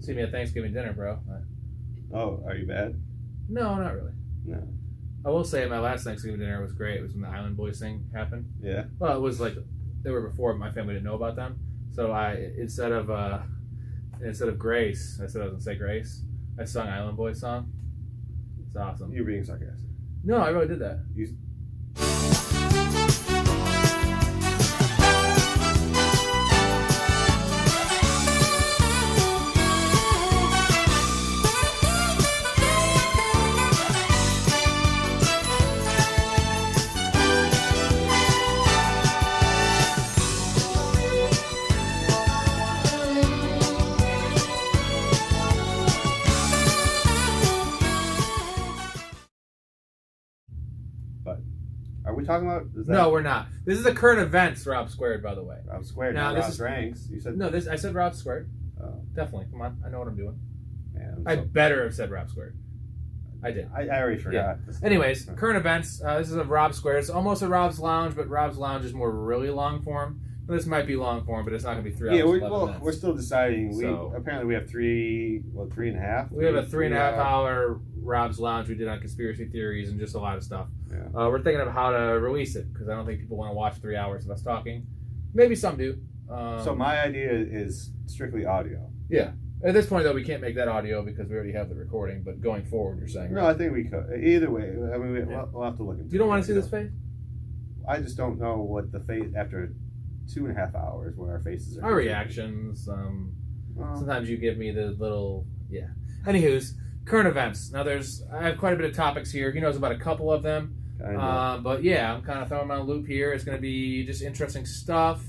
See me at Thanksgiving dinner, bro. Oh, are you bad? No, not really. No. I will say my last Thanksgiving dinner was great. It was when the Island Boys thing happened. Yeah. Well, it was like they were before my family didn't know about them. So I instead of Grace, I said I was gonna say Grace. I sung Island Boys song. It's awesome. You're being sarcastic. No, I really did that. Are we talking about? No, we're not. This is a current events Rob Squared, by the way. Rob Squared. Now, not this Rob is Ranks. You said no. I said Rob Squared. Oh. Definitely. Come on, I know what I'm doing. Man, I better have said Rob Squared. I did. I already forgot. Yeah. Anyways, current events. This is a Rob Squared. It's almost a Rob's Lounge, but Rob's Lounge is more really long form. This might be long form, but it's not going to be 3 hours. Yeah, we're still deciding. Apparently we have 3.5. We have a 3.5 hour Rob's Lounge we did on conspiracy theories and just a lot of stuff. Yeah. We're thinking of how to release it because I don't think people want to watch 3 hours of us talking. Maybe some do. So my idea is strictly audio. Yeah. At this point, though, we can't make that audio because we already have the recording. But going forward, you're saying, right? No, I think we could. Either way, I mean, we'll have to look into it. You don't want to see this face? I just don't know what the face after 2.5 hours where our faces are. Our reactions. Sometimes you give me the little, yeah. Anywho's, current events. Now, I have quite a bit of topics here. He knows about a couple of them. But yeah, I'm kind of throwing my loop here. It's going to be just interesting stuff.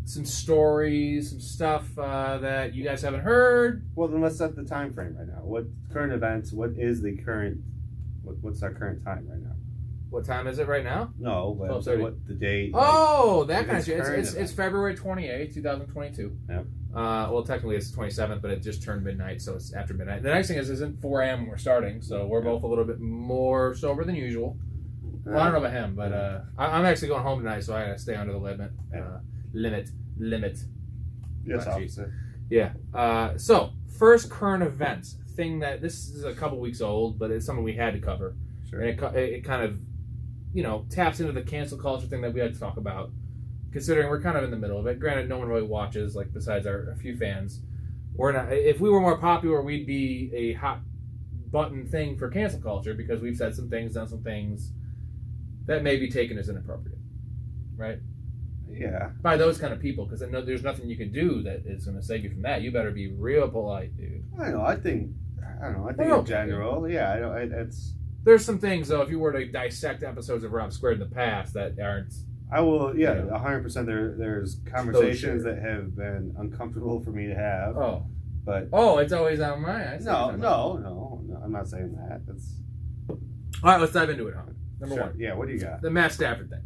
Some stories, some stuff that you guys haven't heard. Well, then let's set the time frame right now. What current events? What is the current? What's our current time right now? What time is it right now? No, what the date? Oh, that kind of shit. It's February 28th, 2022. Yep. Well, technically it's the 27th, but it just turned midnight, so it's after midnight. The next thing is isn't 4 a.m. when we're starting, so we're both a little bit more sober than usual. Well, I don't know about him, but I'm actually going home tonight, so I gotta stay under the limit. Limit. Yes, officer. Yeah. So first current events thing that this is a couple weeks old, but it's something we had to cover. Sure. And it kind of, taps into the cancel culture thing that we had to talk about. Considering we're kind of in the middle of it. Granted, no one really watches, like besides a few fans. We're not. If we were more popular, we'd be a hot button thing for cancel culture because we've said some things, done some things that may be taken as inappropriate, right? Yeah. By those kind of people, because there's nothing you can do that is going to save you from that. You better be real polite, dude. I don't know. I think in general, yeah. It's. There's some things though. If you were to dissect episodes of Rob Squared in the past that aren't. I will, 100%. There's conversations that have been uncomfortable for me to have. Oh, but it's always on my. No. I'm not saying that. That's. All right, let's dive into it, huh? Number one. Yeah, what do you got? The Matt Stafford thing.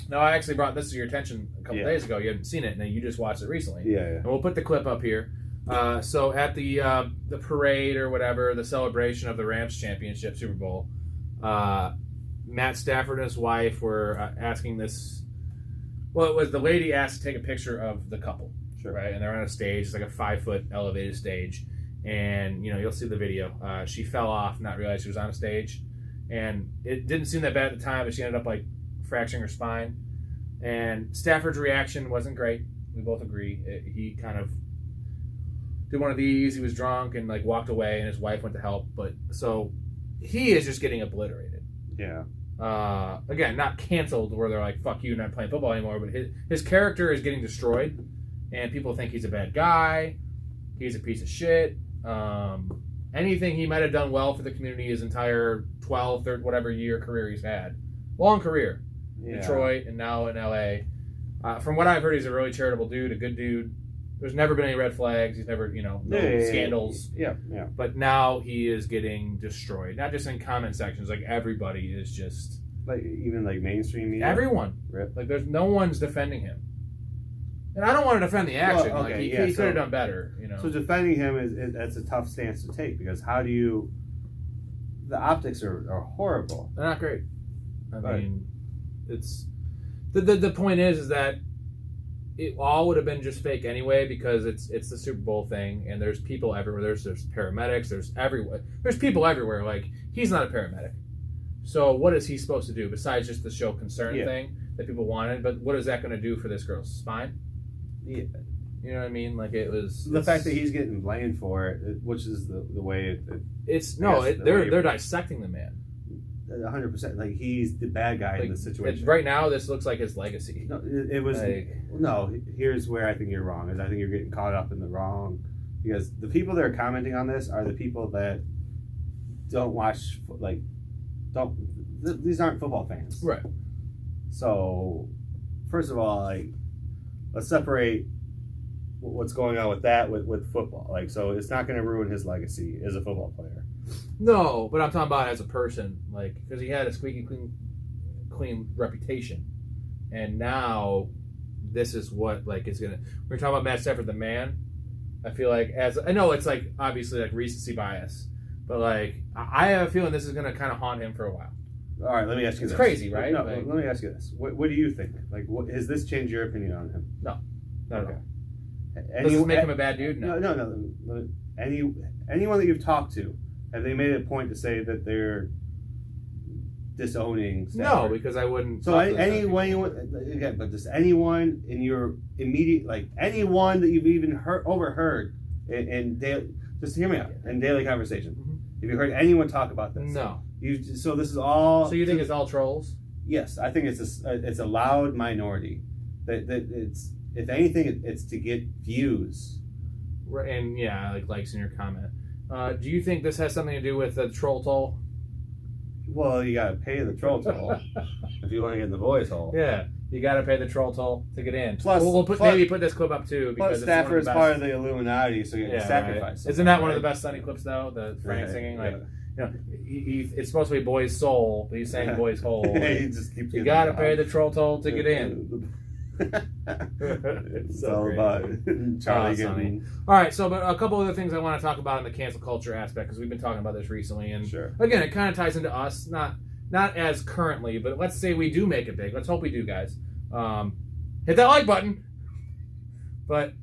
Now, I actually brought this to your attention a couple days ago. You hadn't seen it, and you just watched it recently. Yeah. And we'll put the clip up here. So at the parade or whatever, the celebration of the Rams championship, Super Bowl, Matt Stafford and his wife were asking this. Well, it was the lady asked to take a picture of the couple, sure, right? And they're on a stage. It's like a 5-foot elevated stage, and you'll see the video. She fell off, not realize she was on a stage, and it didn't seem that bad at the time, but she ended up like fracturing her spine. And Stafford's reaction wasn't great. We both agree. He kind of did one of these. He was drunk and like walked away, and his wife went to help. But so he is just getting obliterated. Yeah. Again, not canceled where they're like, fuck you, not playing football anymore, but his character is getting destroyed, and people think he's a bad guy, he's a piece of shit. Anything he might have done well for the community his entire 12, 13, whatever year career he's had. Long career. Yeah. Detroit and now in LA. From what I've heard, he's a really charitable dude, a good dude. There's never been any red flags. He's never, scandals. Yeah. But now he is getting destroyed. Not just in comment sections. Like, everybody is just... Like, even, like, mainstream media? Everyone. Rip. Like, there's no one's defending him. And I don't want to defend the action. Well, okay, he could have done better, So defending him, that's a tough stance to take, because how do you... The optics are horrible. They're not great. I mean, it's... The point is that it all would have been just fake anyway because it's the Super Bowl thing and there's people everywhere. There's paramedics. There's people everywhere. Like, he's not a paramedic. So what is he supposed to do besides just the show concern thing that people wanted? But what is that going to do for this girl's spine? Yeah. You know what I mean? Like, the fact that he's getting blamed for it, which is the way they're dissecting the man. 100%. Like, he's the bad guy in the situation. Right now, this looks like his legacy. No, it was no. Here's where I think you're wrong. Is I think you're getting caught up in the wrong, because the people that are commenting on this are the people that don't watch, these aren't football fans, right? So, first of all, let's separate what's going on with that with football. Like, so it's not going to ruin his legacy as a football player. No, but I'm talking about as a person, like, because he had a squeaky clean reputation, and now this is what is gonna. We're talking about Matt Stafford, the man. I feel like I know it's obviously recency bias, but I have a feeling this is gonna kind of haunt him for a while. All right, let me ask you. It's crazy, right? No, let me ask you this: What do you think? Has this changed your opinion on him? No, not okay. at all. Does this make him a bad dude? No. Anyone that you've talked to, have they made it a point to say that they're disowning Stafford? No, because I wouldn't. So anyone again, but just anyone in your immediate, anyone that you've even overheard in daily, just hear me out, in daily conversation. Mm-hmm. Have you heard anyone talk about this? No. So this is all. So you think it's all trolls? Yes, I think it's a loud minority. That it's, if anything, it's to get views. And likes in your comment. Do you think this has something to do with the troll toll? Well, you gotta pay the troll toll if you want to get in the voice hole. Yeah, you gotta pay the troll toll to get in. Plus, maybe put this clip up too. Because plus, Stafford is part of the Illuminati, so you get sacrificed. Isn't that one of the best Sunny clips though? The Frank singing, it's supposed to be boy's soul, but he's saying boy's hole. He just keeps. You gotta pay the troll toll to get in. It's all about Charlie getting. All right, so but a couple other things I want to talk about in the cancel culture aspect, because we've been talking about this recently, and again, it kind of ties into us, not as currently, but let's say we do make it big. Let's hope we do, guys. Hit that like button. But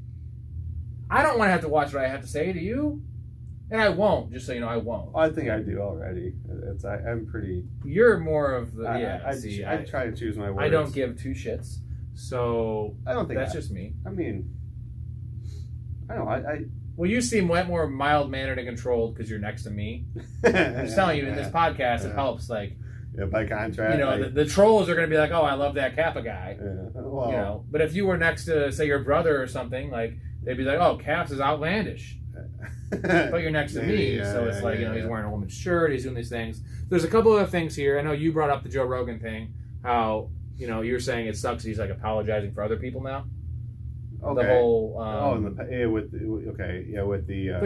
I don't want to have to watch what I have to say. Do you? And I won't. Just so you know, I won't. I think I do already. I'm pretty. You're more of the I try to choose my words. I don't give two shits. So I don't think that's just me. I mean, I don't know. Well, you seem way more mild mannered and controlled because you're next to me. I'm just telling you, in this podcast, it helps. By contrast, the trolls are going to be like, "Oh, I love that Kappa guy." Well, but if you were next to, say, your brother or something, they'd be like, "Oh, Caps is outlandish." But you're next to me, so it's he's wearing a woman's shirt, he's doing these things. There's a couple other things here. I know you brought up the Joe Rogan thing. How you're saying it sucks. He's apologizing for other people now. Okay. The whole with the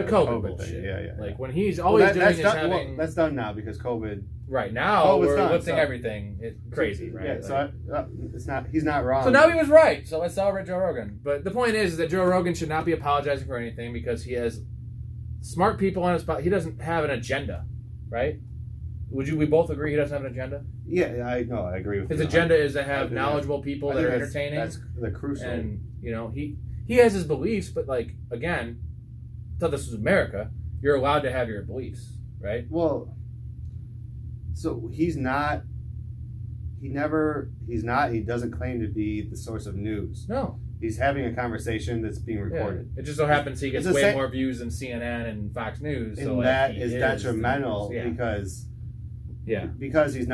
COVID thing. Yeah. When he's always that's done now because COVID. Right now COVID's we're done, lifting everything. It's crazy, right? Yeah. So it's not. He's not wrong. So now he was right. So let's celebrate Joe Rogan. But the point is that Joe Rogan should not be apologizing for anything because he has smart people on his podcast. He doesn't have an agenda, right? We both agree he doesn't have an agenda? Yeah, I know. I agree with his agenda is to have knowledgeable people that are entertaining. That's the crucial. And he has his beliefs, but again, I thought this was America. You're allowed to have your beliefs, right? Well, so he's not. He doesn't claim to be the source of news. No. He's having a conversation that's being recorded. Yeah. It just so happens he gets way more views than CNN and Fox News. And that is detrimental because. Yeah, because he's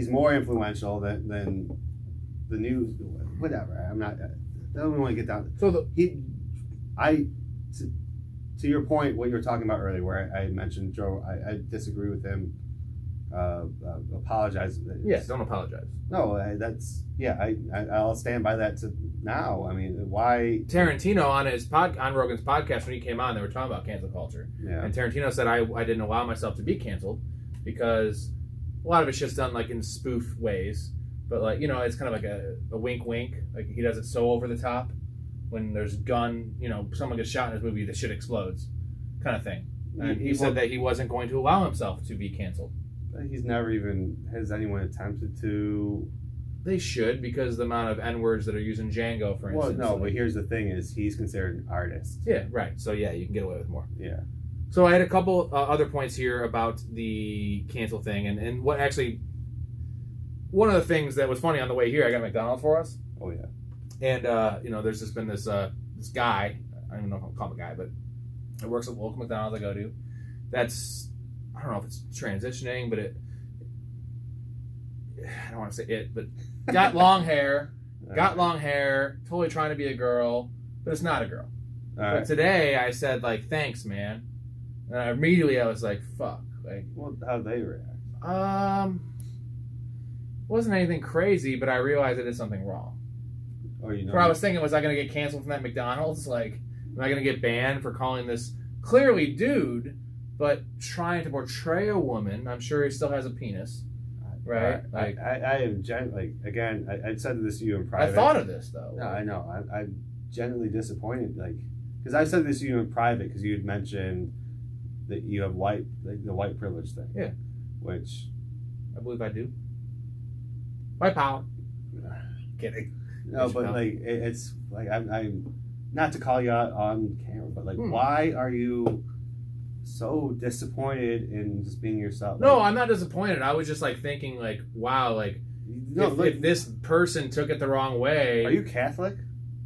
more influential than the news. Whatever. I don't want to get down. So to your point, what you were talking about earlier, where I mentioned Joe, I disagree with him. Apologize. Yeah, don't apologize. No, I'll stand by that to now. I mean, why? Tarantino on Rogan's podcast when he came on, they were talking about cancel culture. Yeah. And Tarantino said I didn't allow myself to be canceled because a lot of it's just done in spoof ways, but it's kind of a wink wink. He does it so over the top. When there's gun, someone gets shot in his movie, the shit explodes, kind of thing. And he said that he wasn't going to allow himself to be canceled. He's never even has anyone attempted to They should, because the amount of N-words that are used in Django, for instance. Well, no, but here's the thing: is he's considered an artist. Yeah, right. So yeah, you can get away with more. Yeah. So I had a couple other points here about the cancel thing, and what actually, one of the things that was funny on the way here, I got McDonald's for us. Oh yeah. And there's just been this guy, I don't even know if I'll call him a guy, but it works at the local McDonald's I go to. That's, I don't know if it's transitioning, but I don't want to say it, but got long hair, totally trying to be a girl, but it's not a girl. But today I said, like, thanks, man. And immediately I was like, fuck. Like, well, how'd they react? Wasn't anything crazy, but I realized I did something wrong. Oh, you know. What I was thinking, was I going to get canceled from that McDonald's? Like, am I going to get banned for calling this clearly dude, but trying to portray a woman? I'm sure he still has a penis, right? I am again. I said this to you in private. I thought of this though. No, I know. I'm genuinely disappointed. Like, because I said this to you in private because you had mentioned that you have the white privilege thing. Yeah. Which I believe I do. White power. Kidding. No, but like it's like I'm not to call you out on camera, but like why are you so disappointed in just being yourself? No, like, I'm not disappointed. I was just like thinking like, wow, like if this person took it the wrong way. Are you Catholic?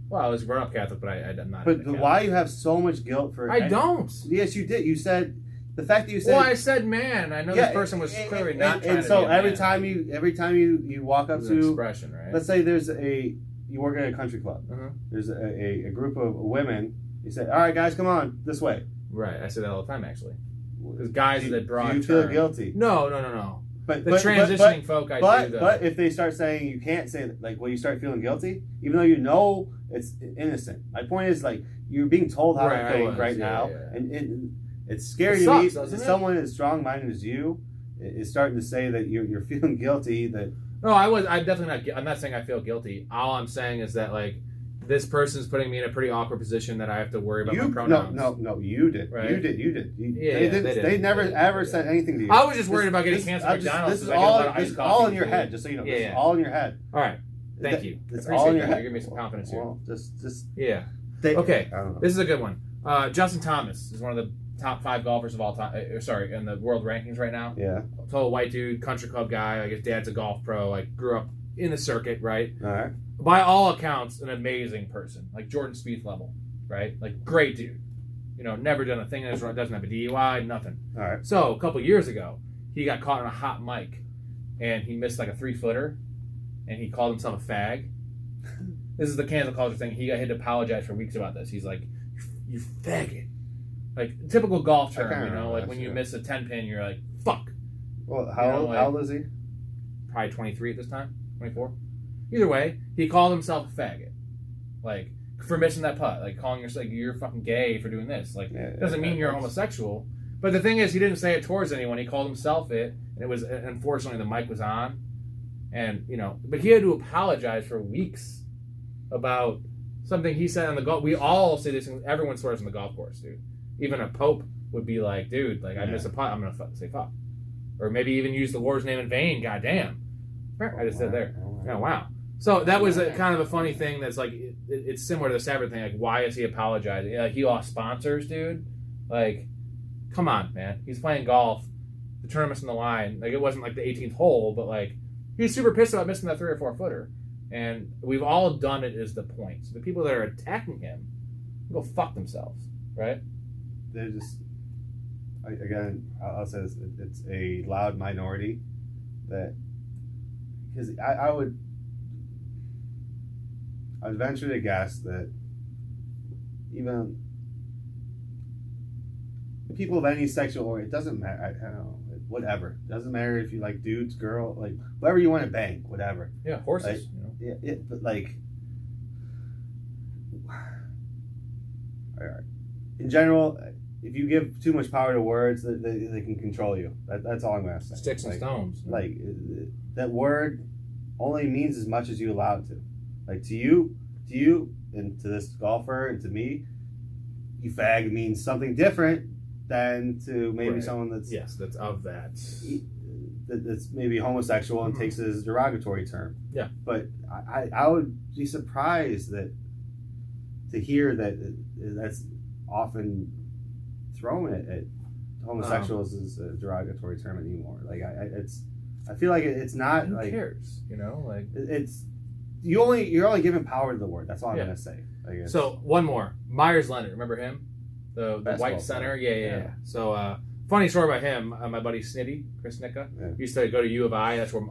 Well, I was brought up Catholic, but I'm not. But why you have so much guilt for? I don't. Yes, you did. You said the fact that you said. Well, I said, man. I know this person was clearly not. And so every time you walk up to expression, right? Let's say you work at a country club. Uh-huh. There's a group of women. You say, all right, guys, come on this way. Right. I say that all the time, actually. Because guys that broad. Do you feel guilty? No. But the transitioning folk, I do though. But if they start saying you can't say that, like, will you start feeling guilty, even though you know it's innocent? My point is, like, you're being told how to think right now, and it's scary to me. Someone as strong-minded as you is starting to say that you're feeling guilty. That no, I'm definitely not. I'm not saying I feel guilty. All I'm saying is that, like, this person's putting me in a pretty awkward position that I have to worry about my pronouns. No, you did. Right? You did. They never ever said anything to you. I was just worried about getting canceled at McDonald's. This is all in your head, just so you know. This is all in your head. All right. Thank you. It's all in your head. You're giving me some confidence here. Well, just yeah. Okay. This is a good one. Justin Thomas is one of the top 5 golfers of all time. In the world rankings right now. Yeah. Total white dude, country club guy. Like, his dad's a golf pro. Like, grew up in the circuit, right? All right. By all accounts, an amazing person, like Jordan Spieth level, right? Like, great dude. Never done a thing in his run, doesn't have a DUI, nothing. All right. So a couple years ago, he got caught on a hot mic, and he missed like a 3-footer, and he called himself a fag. This is the cancel culture thing. He had to apologize for weeks about this. He's like, "You faggot," like typical golf term, like when you miss a 10-pin, you're like, "Fuck." Well, how old is he? Probably 23 at this time, 24. Either way, he called himself a faggot, like, for missing that putt, like calling yourself, like, you're fucking gay for doing this. Like, doesn't mean you're homosexual. But the thing is, he didn't say it towards anyone. He called himself it, and it was, unfortunately, the mic was on, and but he had to apologize for weeks about something he said on the golf. We all say this. Everyone swears on the golf course, dude. Even a pope would be like, dude, like, I miss a putt, I'm gonna say fuck, or maybe even use the Lord's name in vain. Goddamn, I just said there. Oh wow. So that was a kind of a funny thing. That's like it's similar to the Stafford thing. Like, why is he apologizing? Like, he lost sponsors, dude. Like, come on, man. He's playing golf. The tournament's on the line. Like, it wasn't like the 18th hole, but like, he's super pissed about missing that 3 or 4 footer. And we've all done it. Is the point? So the people that are attacking him go fuck themselves, right? They're just I'll say this. It's a loud minority that, because I would venture to guess that even people of any sexual orient, it doesn't matter. I don't know, whatever. It doesn't matter if you like dudes, girl, like whatever you want to bang, whatever. Yeah, horses. Like, yeah, but like, all right. In general, if you give too much power to words, they can control you. That's all I'm gonna say. Sticks and stones. Like, that word only means as much as you allow it to. Like, to you, and to this golfer, and to me, you fag means something different than to maybe someone that's that's of that. that's maybe homosexual and takes it as a derogatory term. Yeah. But I would be surprised to hear that that's often thrown at homosexuals as a derogatory term anymore. Like I feel like it's not. Who like cares? You know, like it's you're only giving power to the word. That's all I'm gonna say. So one more, Myers Leonard. Remember him, the white center? Yeah. So funny story about him. My buddy Snitty, Chris Nicka, used to go to U of I. That's where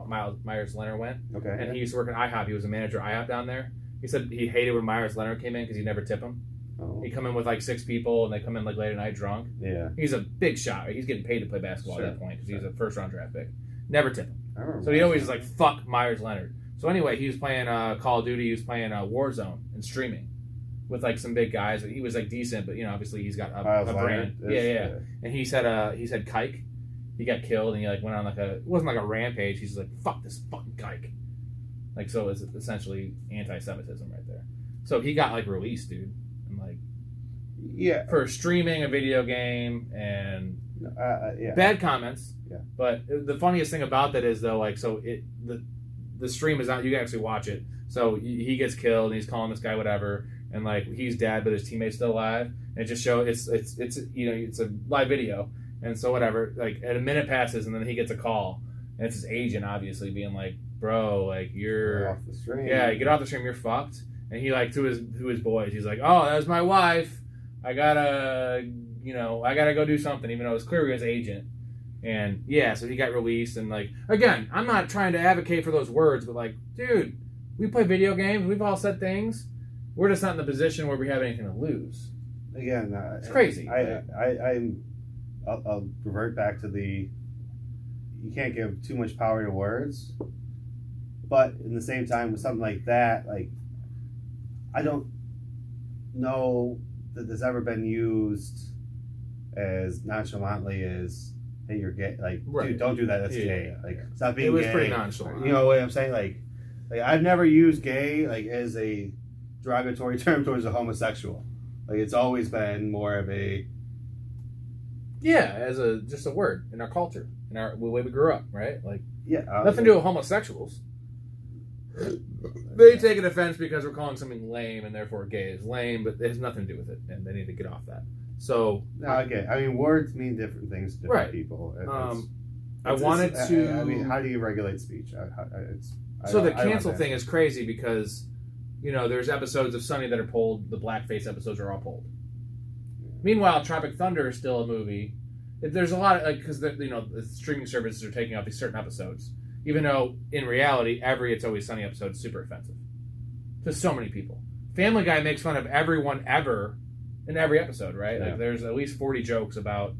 Myers Leonard went. Okay. And he used to work at IHOP. He was a manager at IHOP down there. He said he hated when Myers Leonard came in because he'd never tip him. Oh. He'd come in with like 6 people, and they come in like late at night drunk. Yeah. He's a big shot. He's getting paid to play basketball at that point because he's a first-round draft pick. Never tip him. So he always was like, fuck Myers Leonard. So anyway, he was playing Call of Duty. He was playing Warzone and streaming with like some big guys. He was like decent, but obviously he's got a brand. Yeah. And he said Kike. He got killed, and he like went on like it wasn't like a rampage. He's like, fuck this fucking Kike. Like, so it was essentially anti-Semitism right there. So he got like released, dude, and like for streaming a video game and bad comments. Yeah. But the funniest thing about that is though, like, so the stream is out. You can actually watch it. So he gets killed, and he's calling this guy whatever, and like he's dead, but his teammate's still alive. And it just shows it's it's a live video, and so whatever. Like, and a minute passes, and then he gets a call, and it's his agent obviously being like, "Bro, like you're off the stream. Yeah, get off the stream. You're fucked." And he like to his boys, he's like, "Oh, that was my wife. I gotta go do something," even though it was clearly his agent. And so he got released. And like, again, I'm not trying to advocate for those words, but like, dude, we play video games. We've all said things. We're just not in the position where we have anything to lose. Again, it's crazy. I'll revert back to you can't give too much power to words, but in the same time, with something like that, like, I don't know that there's ever been used as nonchalantly as, "Hey, you're gay." Like, dude, don't do that. That's gay. Like, stop being gay. It was pretty nonchalant. You know what I'm saying? Like I've never used gay like as a derogatory term towards a homosexual. Like, it's always been more of a as just a word in our culture, in the way we grew up, right? Like, nothing to do with homosexuals. They take an offense because we're calling something lame, and therefore gay is lame, but it has nothing to do with it, and they need to get off that. So, okay. I mean, words mean different things to different people. I wanted to. I mean, how do you regulate speech? The cancel thing is crazy because, there's episodes of Sunny that are pulled. The blackface episodes are all pulled. Yeah. Meanwhile, Tropic Thunder is still a movie. There's a lot of because the streaming services are taking out these certain episodes. Even though, in reality, every It's Always Sunny episode is super offensive to so many people. Family Guy makes fun of everyone ever in every episode, right? Yeah. Like, there's at least 40 jokes about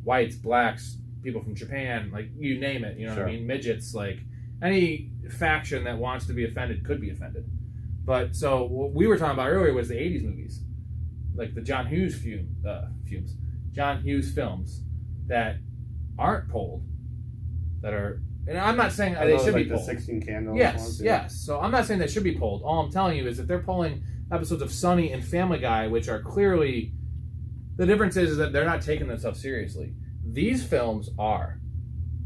whites, blacks, people from Japan, like, you name it, what I mean? Midgets, like, any faction that wants to be offended could be offended. But, so, what we were talking about earlier was the 80s movies. Like, the John Hughes John Hughes films that aren't pulled, that are... And I'm not saying they should be pulled. The 16 Candles ones? Yes. So I'm not saying they should be pulled. All I'm telling you is that they're pulling episodes of Sunny and Family Guy, which are clearly... The difference is that they're not taking themselves seriously. These films are,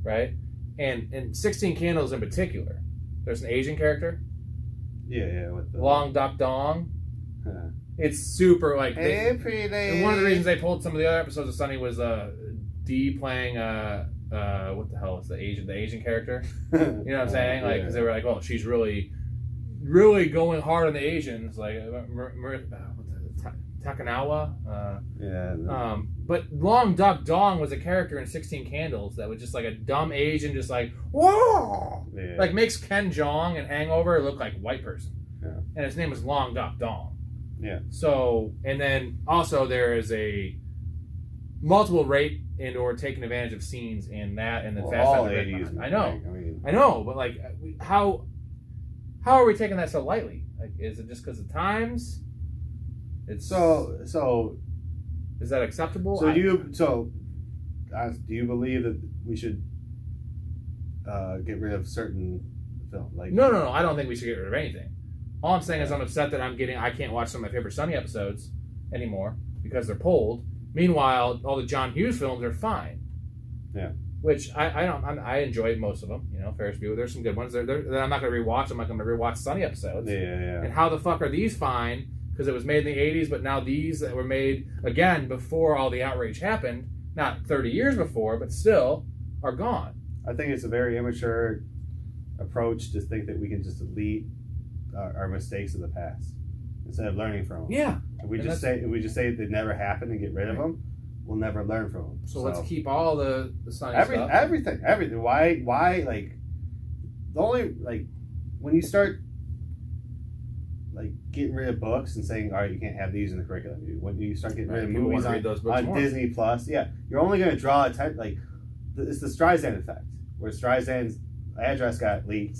right? And in 16 Candles in particular, there's an Asian character. Yeah. With the... Long Duck Dong. Huh. It's super, like... Hey, pretty. And one of the reasons they pulled some of the other episodes of Sunny was Dee playing... what the hell is the Asian character? You know what I'm saying? Like, because they were like, "Oh, she's really, really going hard on the Asians." Like, Takanawa. But Long Duck Dong was a character in 16 Candles that was just like a dumb Asian, just like whoa, like makes Ken Jeong and Hangover look like a white person. Yeah. And his name was Long Duck Dong. Yeah. So, and then also there is a multiple rape and or taking advantage of scenes in that and the Fast all and the 80s. I know, but like, how are we taking that so lightly? Like, is it just because of times? It's so. Is that acceptable? Do you believe that we should get rid of certain film? Like, no. I don't think we should get rid of anything. All I'm saying is I'm upset that I can't watch some of my favorite Sunny episodes anymore because they're pulled. Meanwhile, all the John Hughes films are fine. Yeah. which I enjoyed most of them. You know, Ferris Bueller. There's some good ones. I'm not going to rewatch them. I'm going to rewatch Sunny episodes. Yeah. And how the fuck are these fine? Because it was made in the 80s, but now these that were made again before all the outrage happened, not 30 years before, but still are gone. I think it's a very immature approach to think that we can just delete our mistakes of the past instead of learning from them. Yeah. If we just say they never happened and get rid of them, we'll never learn from them. So let's keep all the Sunny stuff. Everything. Why like the only like when you start like getting rid of books and saying, all right, you can't have these in the curriculum. When you start getting rid of movies on Disney Plus, you're only going to draw attention. Like it's the Streisand effect, where Streisand's address got leaked,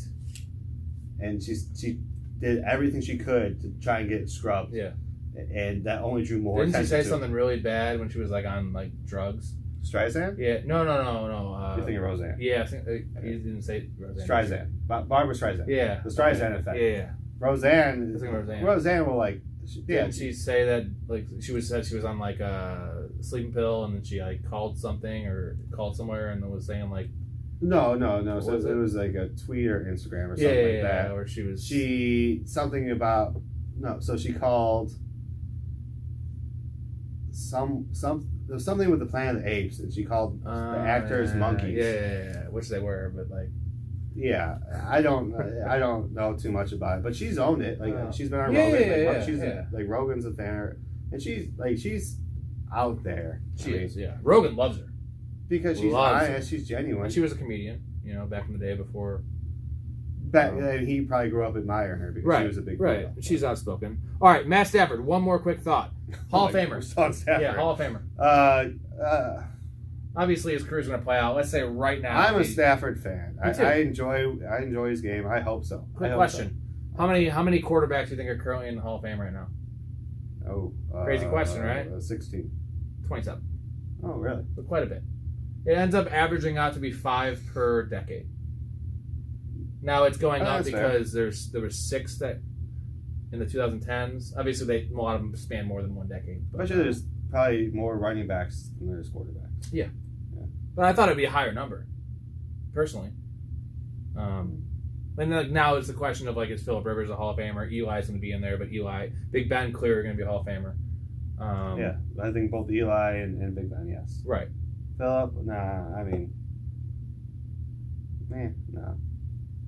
and she did everything she could to try and get it scrubbed. Yeah, and that only drew more. Didn't she say something really bad when she was like on like drugs? Streisand? Yeah, no. You're thinking Roseanne? Yeah, I think he didn't say Roseanne. Streisand, Barbara Streisand. Yeah, the Streisand effect. Yeah. Roseanne will like. Didn't she say that like she was on like a sleeping pill and then she like called something or called somewhere and was saying like. No. So it was like a tweet or Instagram or something like that. Or So she called there was something with the Planet of the Apes, and she called the actors monkeys. Yeah, which they were, but like. Yeah, I don't know too much about it, but she's owned it. Like she's been on Rogan. She's like Rogan's a fan, and she's out there. She is. Yeah, Rogan loves her because she's honest. She's genuine. And she was a comedian, you know, back in the day before. He probably grew up admiring her because she was a big right. She's outspoken. All right, Matt Stafford. One more quick thought. Hall of Famer. Yeah, Hall of Famer. Obviously, his career's going to play out. Let's say right now. I'm a Stafford fan. I enjoy his game. I hope so. Quick question: How many quarterbacks do you think are currently in the Hall of Fame right now? Oh, crazy question, right? 16. 27. Oh, really? But quite a bit. It ends up averaging out to be 5 per decade. Now it's going up because there were 6 that in the 2010s. Obviously, a lot of them span more than one decade. But there's probably more running backs than there's quarterbacks. Yeah. But I thought it'd be a higher number, personally. And then now it's the question of like, is Phillip Rivers a Hall of Famer? Eli's going to be in there, but Big Ben clearly going to be a Hall of Famer. I think both Eli and Big Ben, yes. Right. Phillip, nah. I mean, no.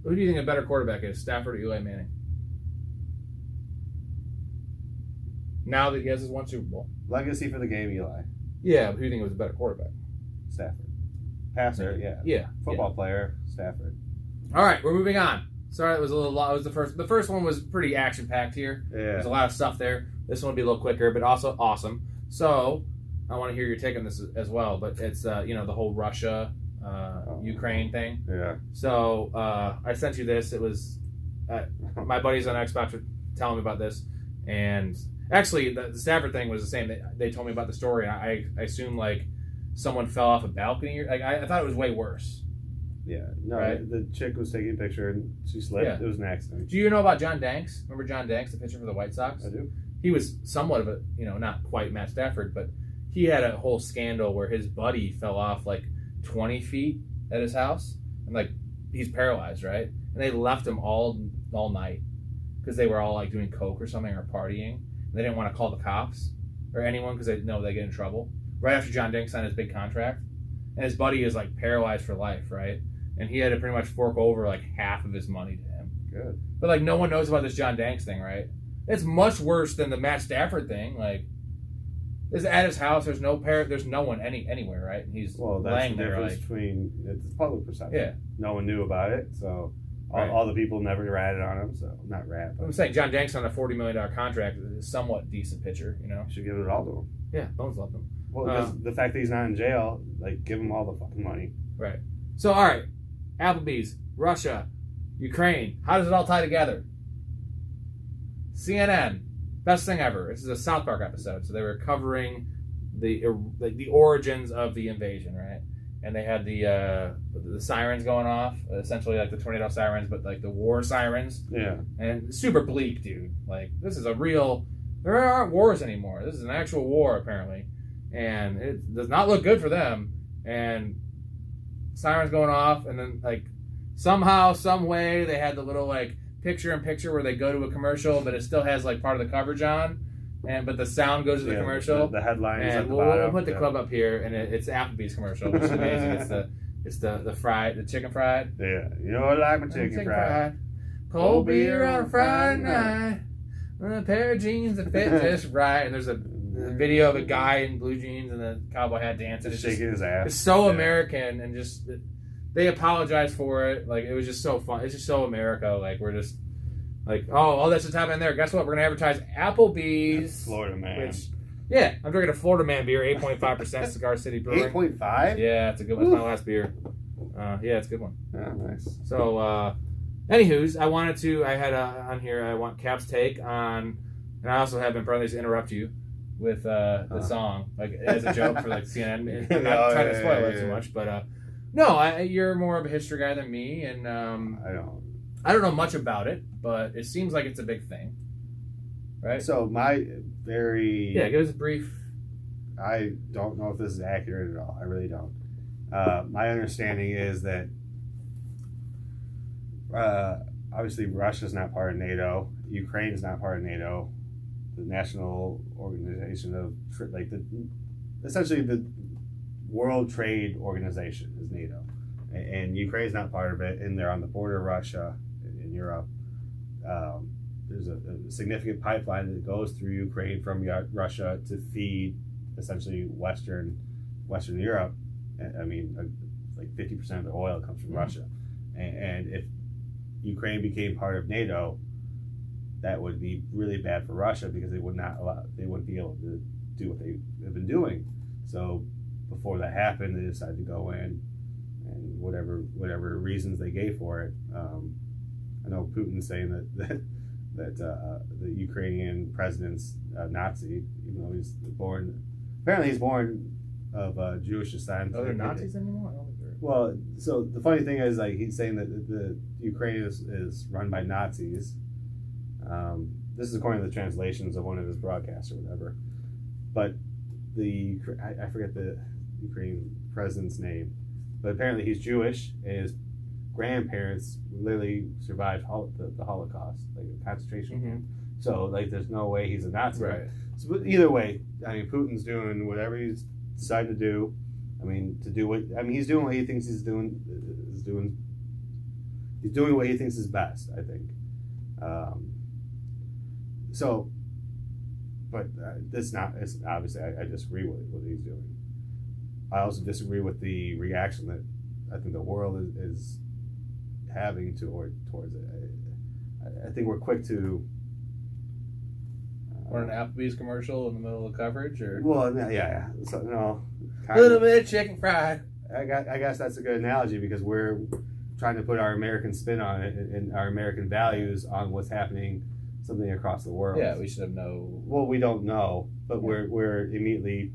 Who do you think a better quarterback is, Stafford or Eli Manning? Now that he has his one Super Bowl. Legacy for the game, Eli. Yeah, but who do you think was a better quarterback? Stafford. Passer, yeah. Yeah. Football player, Stafford. All right, we're moving on. Sorry, it was a little long. It was the first one was pretty action-packed here. Yeah. There's a lot of stuff there. This one will be a little quicker, but also awesome. So, I want to hear your take on this as well, but it's, the whole Russia, Ukraine thing. Yeah. So, I sent you this. It was, my buddies on Xbox were telling me about this, and actually, the Stafford thing was the same. They told me about the story, and I assumed, like, someone fell off a balcony. Like, I thought it was way worse. Yeah. No, right? The chick was taking a picture, and she slipped. Yeah. It was an accident. Do you know about John Danks? Remember John Danks, the pitcher for the White Sox? I do. He was somewhat of a, not quite Matt Stafford, but he had a whole scandal where his buddy fell off, like, 20 feet at his house. And, like, he's paralyzed, right? And they left him all night because they were all, like, doing coke or something or partying. They didn't want to call the cops or anyone because they know they get in trouble. Right after John Danks signed his big contract. And his buddy is, like, paralyzed for life, right? And he had to pretty much fork over, like, half of his money to him. Good. But, like, no one knows about this John Danks thing, right? It's much worse than the Matt Stafford thing. Like, it's at his house. There's no one anywhere, right? And he's laying there, like... between... It's public perception. Yeah. No one knew about it, so... All the people never ratted on him, so... Not rat, but... I'm saying John Danks on a $40 million contract is a somewhat decent pitcher, Should give it all to him. Yeah, Bones loved him. Well, because the fact that he's not in jail, like, give him all the fucking money. Right. So, all right. Applebee's, Russia, Ukraine. How does it all tie together? CNN, best thing ever. This is a South Park episode, so they were covering the origins of the invasion, right? And they had the sirens going off, essentially like the tornado sirens, but like the war sirens. Yeah. And super bleak, dude. Like, this is a real... There aren't wars anymore. This is an actual war, apparently. And it does not look good for them. And sirens going off, and then like somehow, some way, they had the little like picture-in-picture where they go to a commercial, but it still has like part of the coverage on, but the sound goes to the commercial. The headlines and at the bottom. We'll put the club up here, and it's Applebee's commercial, which is amazing. It's the chicken fried. Yeah, you know I like my chicken fried. Cold beer on a Friday night. A pair of jeans that fit just right. And there's a video of a guy in blue jeans and a cowboy hat dancing. Just shaking his ass. It's so American, and just they apologize for it. Like, it was just so fun. It's just so America. Like, we're just like, oh, that's what's happening there. Guess what? We're gonna advertise Applebee's. Florida man. Yeah, I'm drinking a Florida man beer, 8.5% Cigar City Brewing. 8.5? Yeah, it's a good one. It's my last beer. Yeah, it's a good one. Yeah, nice. So, anywho's, I had on here, I want Cap's take on, and I also have been probably to interrupt you with the song, like as a joke for like CNN. I'm not trying to spoil it too much, but no, you're more of a history guy than me, and I don't know much about it, but it seems like it's a big thing, right? So give us a brief. I don't know if this is accurate at all. I really don't. My understanding is that obviously Russia's not part of NATO. Ukraine's not part of NATO. The National Organization of essentially the World Trade Organization is NATO, and Ukraine's not part of it. And they're on the border of Russia in Europe. There's a significant pipeline that goes through Ukraine from Russia to feed essentially Western Europe. I mean, like 50% of the oil comes from Russia, and if Ukraine became part of NATO, that would be really bad for Russia because they wouldn't be able to do what they have been doing. So before that happened, they decided to go in, and whatever reasons they gave for it. I know Putin's saying that the Ukrainian president's Nazi, even though he's born of Jewish descent. Are there Nazis anymore? Well, so the funny thing is, like, he's saying that the Ukraine is run by Nazis. This is according to the translations of one of his broadcasts or whatever. But I forget the Ukrainian president's name, but apparently he's Jewish, and his grandparents literally survived the Holocaust, like a concentration camp. So, like, there's no way he's a Nazi. Right. So, but either way, I mean, Putin's doing whatever he's decided to do. He's doing what he thinks he's doing. He's doing what he thinks is best, I think. It's obviously, I disagree with what he's doing. I also disagree with the reaction that I think the world is having towards it. I think we're quick to. Or an Applebee's commercial in the middle of coverage, or yeah. So no, a little bit of chicken fried. I guess that's a good analogy because we're trying to put our American spin on it and our American values on what's happening, something across the world. Yeah, we should have no. Well, we don't know, but we're immediately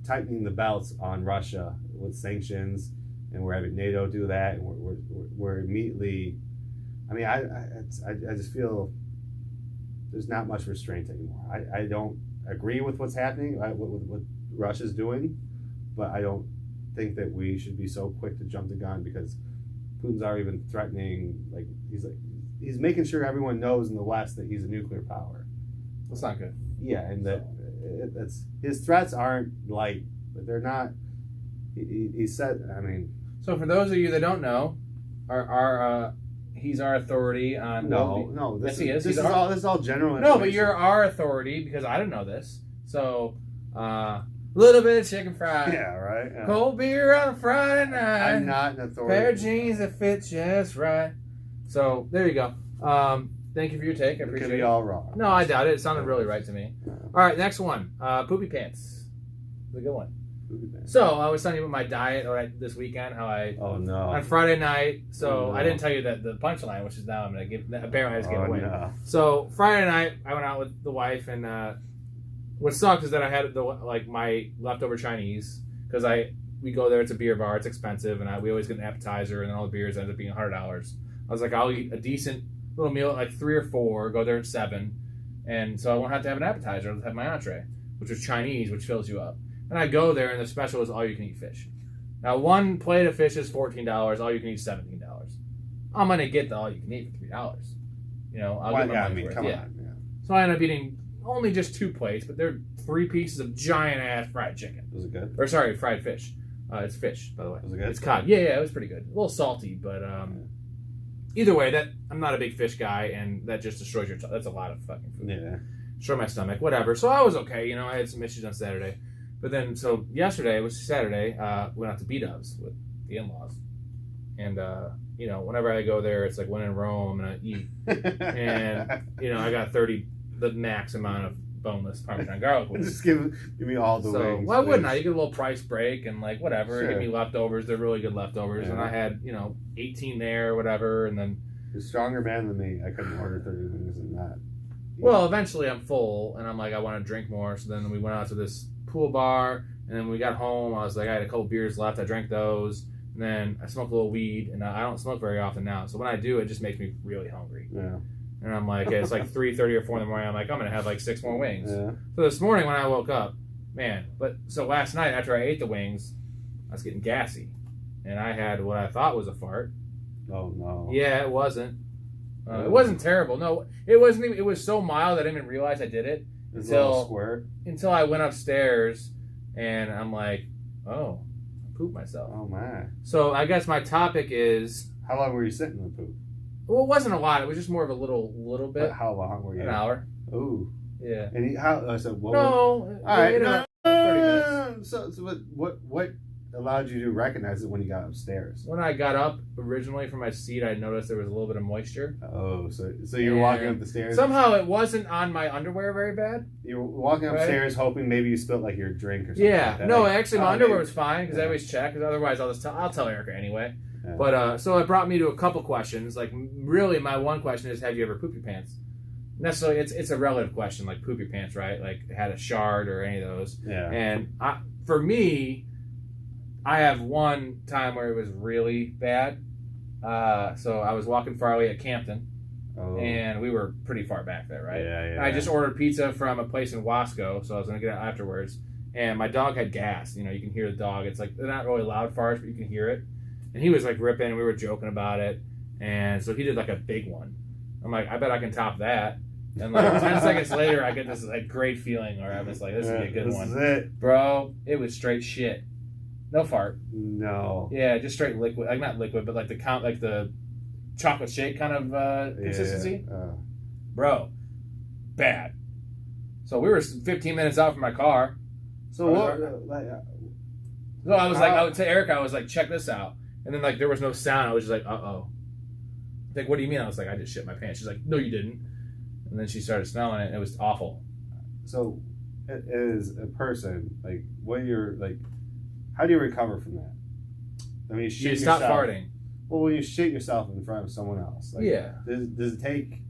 tightening the belts on Russia with sanctions, and we're having NATO do that, and we're immediately. I mean, I just feel there's not much restraint anymore. I don't agree with what's happening, what Russia's doing, but I don't think that we should be so quick to jump the gun because Putin's already been threatening. He's making sure everyone knows in the West that he's a nuclear power. That's not good. Yeah, and that's his threats aren't light, but they're not. He said. I mean. So for those of you that don't know, he's our authority on. No. Yes, he is. This is all general information. No, but you're our authority because I didn't know this. So, little bit of chicken fried. Yeah, right. Yeah. Cold beer on a Friday night. I'm not an authority. Pair of jeans that fit just right. So there you go. Thank you for your take. I appreciate it. Could be all wrong. No, I doubt it. It sounded really right to me. Yeah. All right, next one. Poopy pants. It's a good one. Poopy pants. So I was telling you about my diet this weekend. How I on Friday night. So I didn't tell you that the punchline, which is now I'm gonna give. Apparently I just gave away. No. So Friday night I went out with the wife, and what sucked is that I had my leftover Chinese because we go there. It's a beer bar. It's expensive, and we always get an appetizer, and then all the beers end up being $100. I was like, I'll eat a decent little meal at like 3 or 4. Go there at 7, and so I won't have to have an appetizer. I'll just have my entree, which was Chinese, which fills you up. And I go there, and the special is all you can eat fish. Now, one plate of fish is $14. All you can eat is $17. I'm gonna get the all you can eat for $3. You know, I'll get my money's worth. Come on. Yeah. So I end up eating only just 2 plates, but they're 3 pieces of giant ass fried chicken. Was it good? Or sorry, fried fish. It's fish, by the way. Was it good? It's cod. Yeah, it was pretty good. A little salty, but either way, that I'm not a big fish guy, and that just destroys your. That's a lot of fucking food. Yeah. Destroy my stomach, whatever. So I was okay. You know, I had some issues on Saturday, but then so yesterday was Saturday. Went out to B-Dubs with the in-laws, and you know, whenever I go there, it's like when in Rome, I'm gonna eat, and you know, I got the max amount of boneless Parmesan garlic wings. Just give me all the wings. Why wouldn't I? You get a little price break and like whatever. Sure. Give me leftovers. They're really good leftovers, and I had 18 there, or whatever, and then. You're a stronger man than me. I couldn't order 30 wings and that. Well, eventually I'm full, and I'm like, I want to drink more. So then we went out to this pool bar, and then we got home. I was like, I had a couple beers left. I drank those, and then I smoked a little weed, and I don't smoke very often now. So when I do, it just makes me really hungry. Yeah. And I'm like, it's like 3:30 or 4 in the morning. I'm like, I'm gonna have like 6 more wings. Yeah. So this morning when I woke up, so last night after I ate the wings, I was getting gassy, and I had what I thought was a fart. Oh no. Yeah, it wasn't. It wasn't terrible. No, it wasn't even. It was so mild I didn't even realize I did it until I went upstairs, and I'm like, oh, I pooped myself. Oh my. So I guess my topic is. How long were you sitting in the poop? Well, it wasn't a lot. It was just more of a little bit. But how long were you? An hour. Ooh. Yeah. And how? So what? No. All right. No, 30 minutes. So what allowed you to recognize it when you got upstairs? When I got up originally from my seat, I noticed there was a little bit of moisture. Oh, so you were walking up the stairs. Somehow it wasn't on my underwear very bad. You were walking upstairs hoping maybe you spilled like your drink or something. Yeah. Like that. No, like, actually my underwear was fine because I always check. Because otherwise I'll tell Erica anyway. Yeah. But so it brought me to a couple questions. Like really, my one question is, have you ever pooped your pants? Necessarily, it's a relative question. Like poop your pants, right? Like had a shard or any of those. Yeah. And for me, I have one time where it was really bad. So I was walking Farley at Campton, and we were pretty far back there, right? Yeah. I just ordered pizza from a place in Wasco, so I was going to get it afterwards. And my dog had gas. You know, you can hear the dog. It's like, they're not really loud farts, but you can hear it. And he was like ripping, and we were joking about it. And so he did like a big one. I'm like, I bet I can top that. And like 10 seconds later, I get this like great feeling where I was like, this would be a good one. This is it. Bro, it was straight shit. No fart. No. Yeah, just straight liquid. Like not liquid, but like the chocolate shake kind of consistency. Bro, bad. So we were 15 minutes out from my car. So what? So I was like, to Erica, I was like, check this out. And then like there was no sound. I was just like, uh-oh. Like, what do you mean? I was like, I just shit my pants. She's like, no, you didn't. And then she started smelling it, and it was awful. So, as a person, like, how do you recover from that? I mean, you stop farting. Well, when you shit yourself in front of someone else, like, yeah. Does it take?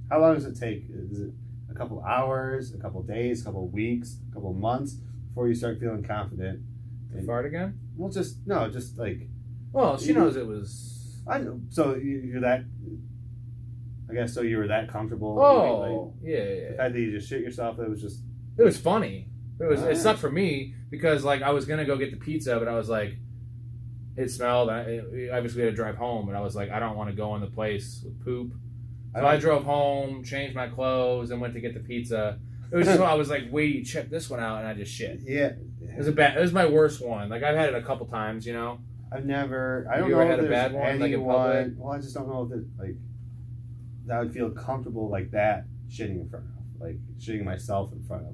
How long does it take? Is it a couple hours, a couple days, a couple weeks, a couple months before you start feeling confident? To fart again? Well, just like. Well, she knows it was. I know. So you're that. I guess so. You were that comfortable. Oh, yeah. The fact that you just shit yourself, it was just. It was funny. It sucked for me because like I was gonna go get the pizza, but I was like, it smelled. Obviously, we had to drive home, and I was like, I don't want to go in the place with poop. So I drove home, changed my clothes, and went to get the pizza. It was just I was like, wait, check this one out, and I just shit. Yeah. It was my worst one. Like I've had it a couple times, you know. I don't know ever had if a bad one, anyone, like in public? Well, I just don't know if it like that would feel comfortable like that shitting in front of, like shitting myself in front of.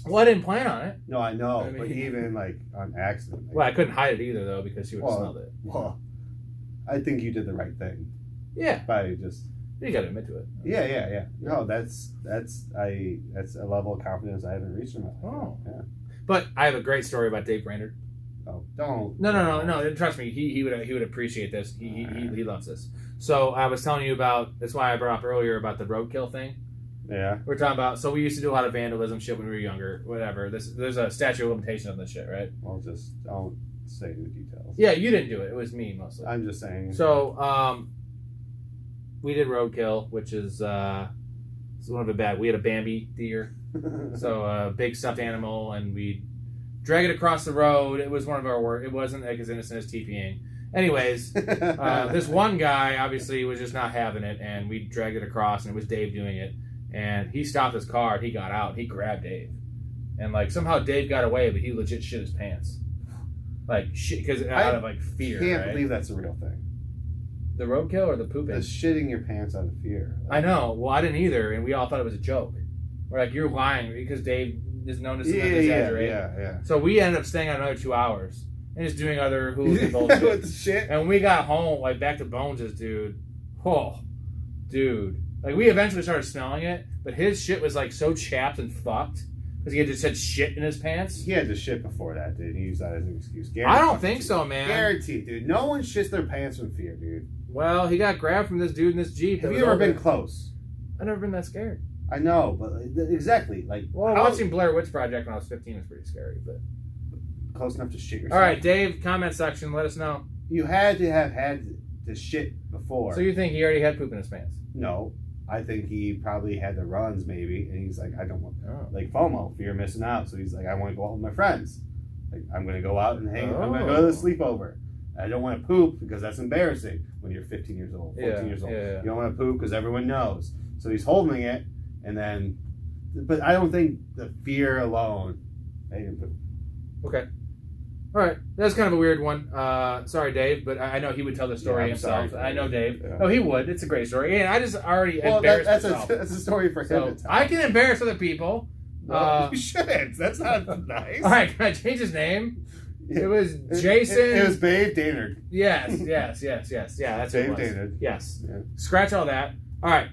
Well, I didn't plan on it. No, I know, but even like on accident. Like, well, I couldn't hide it either though because she would have smelled it. Well, I think you did the right thing. Yeah. By just. You got to admit to it. Yeah. No, that's a level of confidence I haven't reached in my life. Oh. Yeah. But I have a great story about Dave Brainerd. Oh, don't. No. Trust me, he would appreciate this. He loves this. So I was telling you about. That's why I brought up earlier about the roadkill thing. Yeah. We're talking about. So we used to do a lot of vandalism shit when we were younger. Whatever. There's a statute of limitation on this shit, right? Well, just don't say the details. Yeah, you didn't do it. It was me mostly. I'm just saying. So we did roadkill, which is one of the bad. We had a Bambi deer, so a big stuffed animal, and we drag it across the road. It was one of our work. It wasn't like as innocent as TPing. Anyways, this one guy obviously was just not having it, and we dragged it across, and it was Dave doing it. And he stopped his car, and he got out, and he grabbed Dave. And, like, somehow Dave got away, but he legit shit his pants. Like, shit, because out of, like, fear, I can't believe that's a real thing. The roadkill or the pooping? The shitting your pants out of fear. I know. Well, I didn't either, and we all thought it was a joke. We're like, you're lying, because Dave is known to exaggerate. Yeah. So we ended up staying on another 2 hours and just doing other hooligan bullshit. With the shit. And we got home, like, back to Bones' dude. Oh, dude. Like, we eventually started smelling it, but his shit was, like, so chapped and fucked because he had just had shit in his pants. He had the shit before that, dude. He used that as an excuse. I don't think so, man. Guaranteed, dude. No one shits their pants from fear, dude. Well, he got grabbed from this dude in this Jeep. Have you ever been close? I've never been that scared. I know, but exactly. Like, well, watching Blair Witch Project when I was 15 was pretty scary, but close enough to shit yourself. All right, Dave, comment section, let us know. You had to have had the shit before. So you think he already had poop in his pants? No. I think he probably had the runs, maybe, and he's like, I don't want, like FOMO, fear of missing out. So he's like, I want to go out with my friends. Like, I'm going to go out and hang. I'm going to go to the sleepover. I don't want to poop because that's embarrassing when you're 15 years old, 14 years old. Yeah. You don't want to poop because everyone knows. So he's holding it, and then, but I don't think the fear alone made him poop. Okay. All right, that's kind of a weird one. Sorry, Dave, but I know he would tell the story himself. Sorry, I know Dave. Yeah. Oh, he would. It's a great story. And I just already embarrassed myself. That's a story for him to tell. I can embarrass other people. No, you shouldn't. That's not nice. All right, can I change his name? It was Jason. It was Babe Daynard. Yes. Yeah, that's Babe what it was. Daynard. Yes. Yeah. Scratch all that. All right,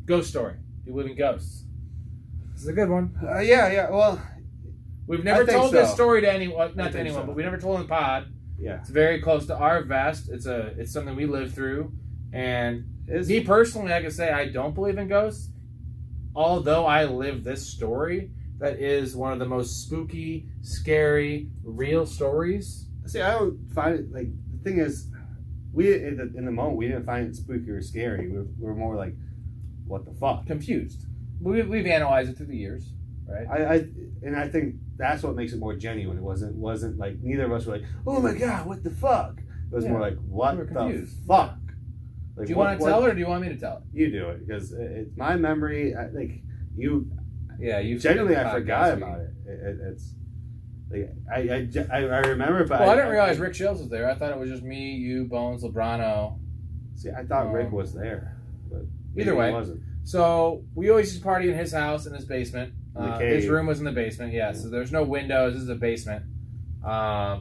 ghost story. You believe in ghosts? This is a good one. Yeah. Well, we've never told this story to anyone, not to anyone, so. but we never told in the pod. Yeah. It's very close to our vest. It's something we lived through. And Is me personally, I can say I don't believe in ghosts. Although I lived this story that is one of the most spooky, scary, real stories. See, I don't find it, like, the thing is, we, in the moment, we didn't find it spooky or scary. We're more like, what the fuck? Confused. We've analyzed it through the years, right? I think that's what makes it more genuine. It wasn't like, neither of us were like, oh my god, what the fuck? It was more like, what the fuck? Like, do you want to tell it, or do you want me to tell it? You do it, because it's my memory. You genuinely, I forgot about it. It's like I remember, but well, I didn't realize Rick Shields was there. I thought it was just me, you, Bones, Lebrano. See, I thought Rick was there, but either way, he wasn't. So we always used to party in his house, in his basement. His room was in the basement. Yeah, so there's no windows. This is a basement. A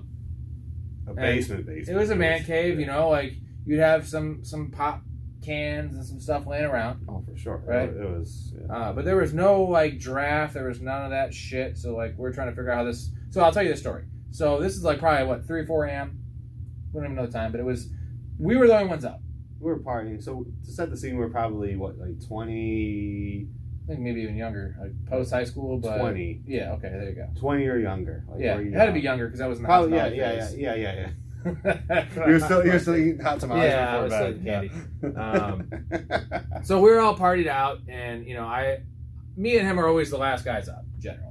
basement. It was a man cave. You know, like you'd have some pop cans and some stuff laying around. Oh, for sure. Right? It was. Yeah. But there was no like draft. There was none of that shit. So like we're trying to figure out how this. So I'll tell you the story. So this is like probably 3 or 4 a.m. We don't even know the time, but it was. We were the only ones up. We were partying. So to set the scene, we're probably 20. I think maybe even younger, like post high school, but 20. Yeah. Okay. There you go. 20 or younger. Like, yeah. It had to be younger because I was in the probably. house. Yeah. You're still eating hot tamales before bed. Candy. So we were all partied out, and me and him are always the last guys up generally.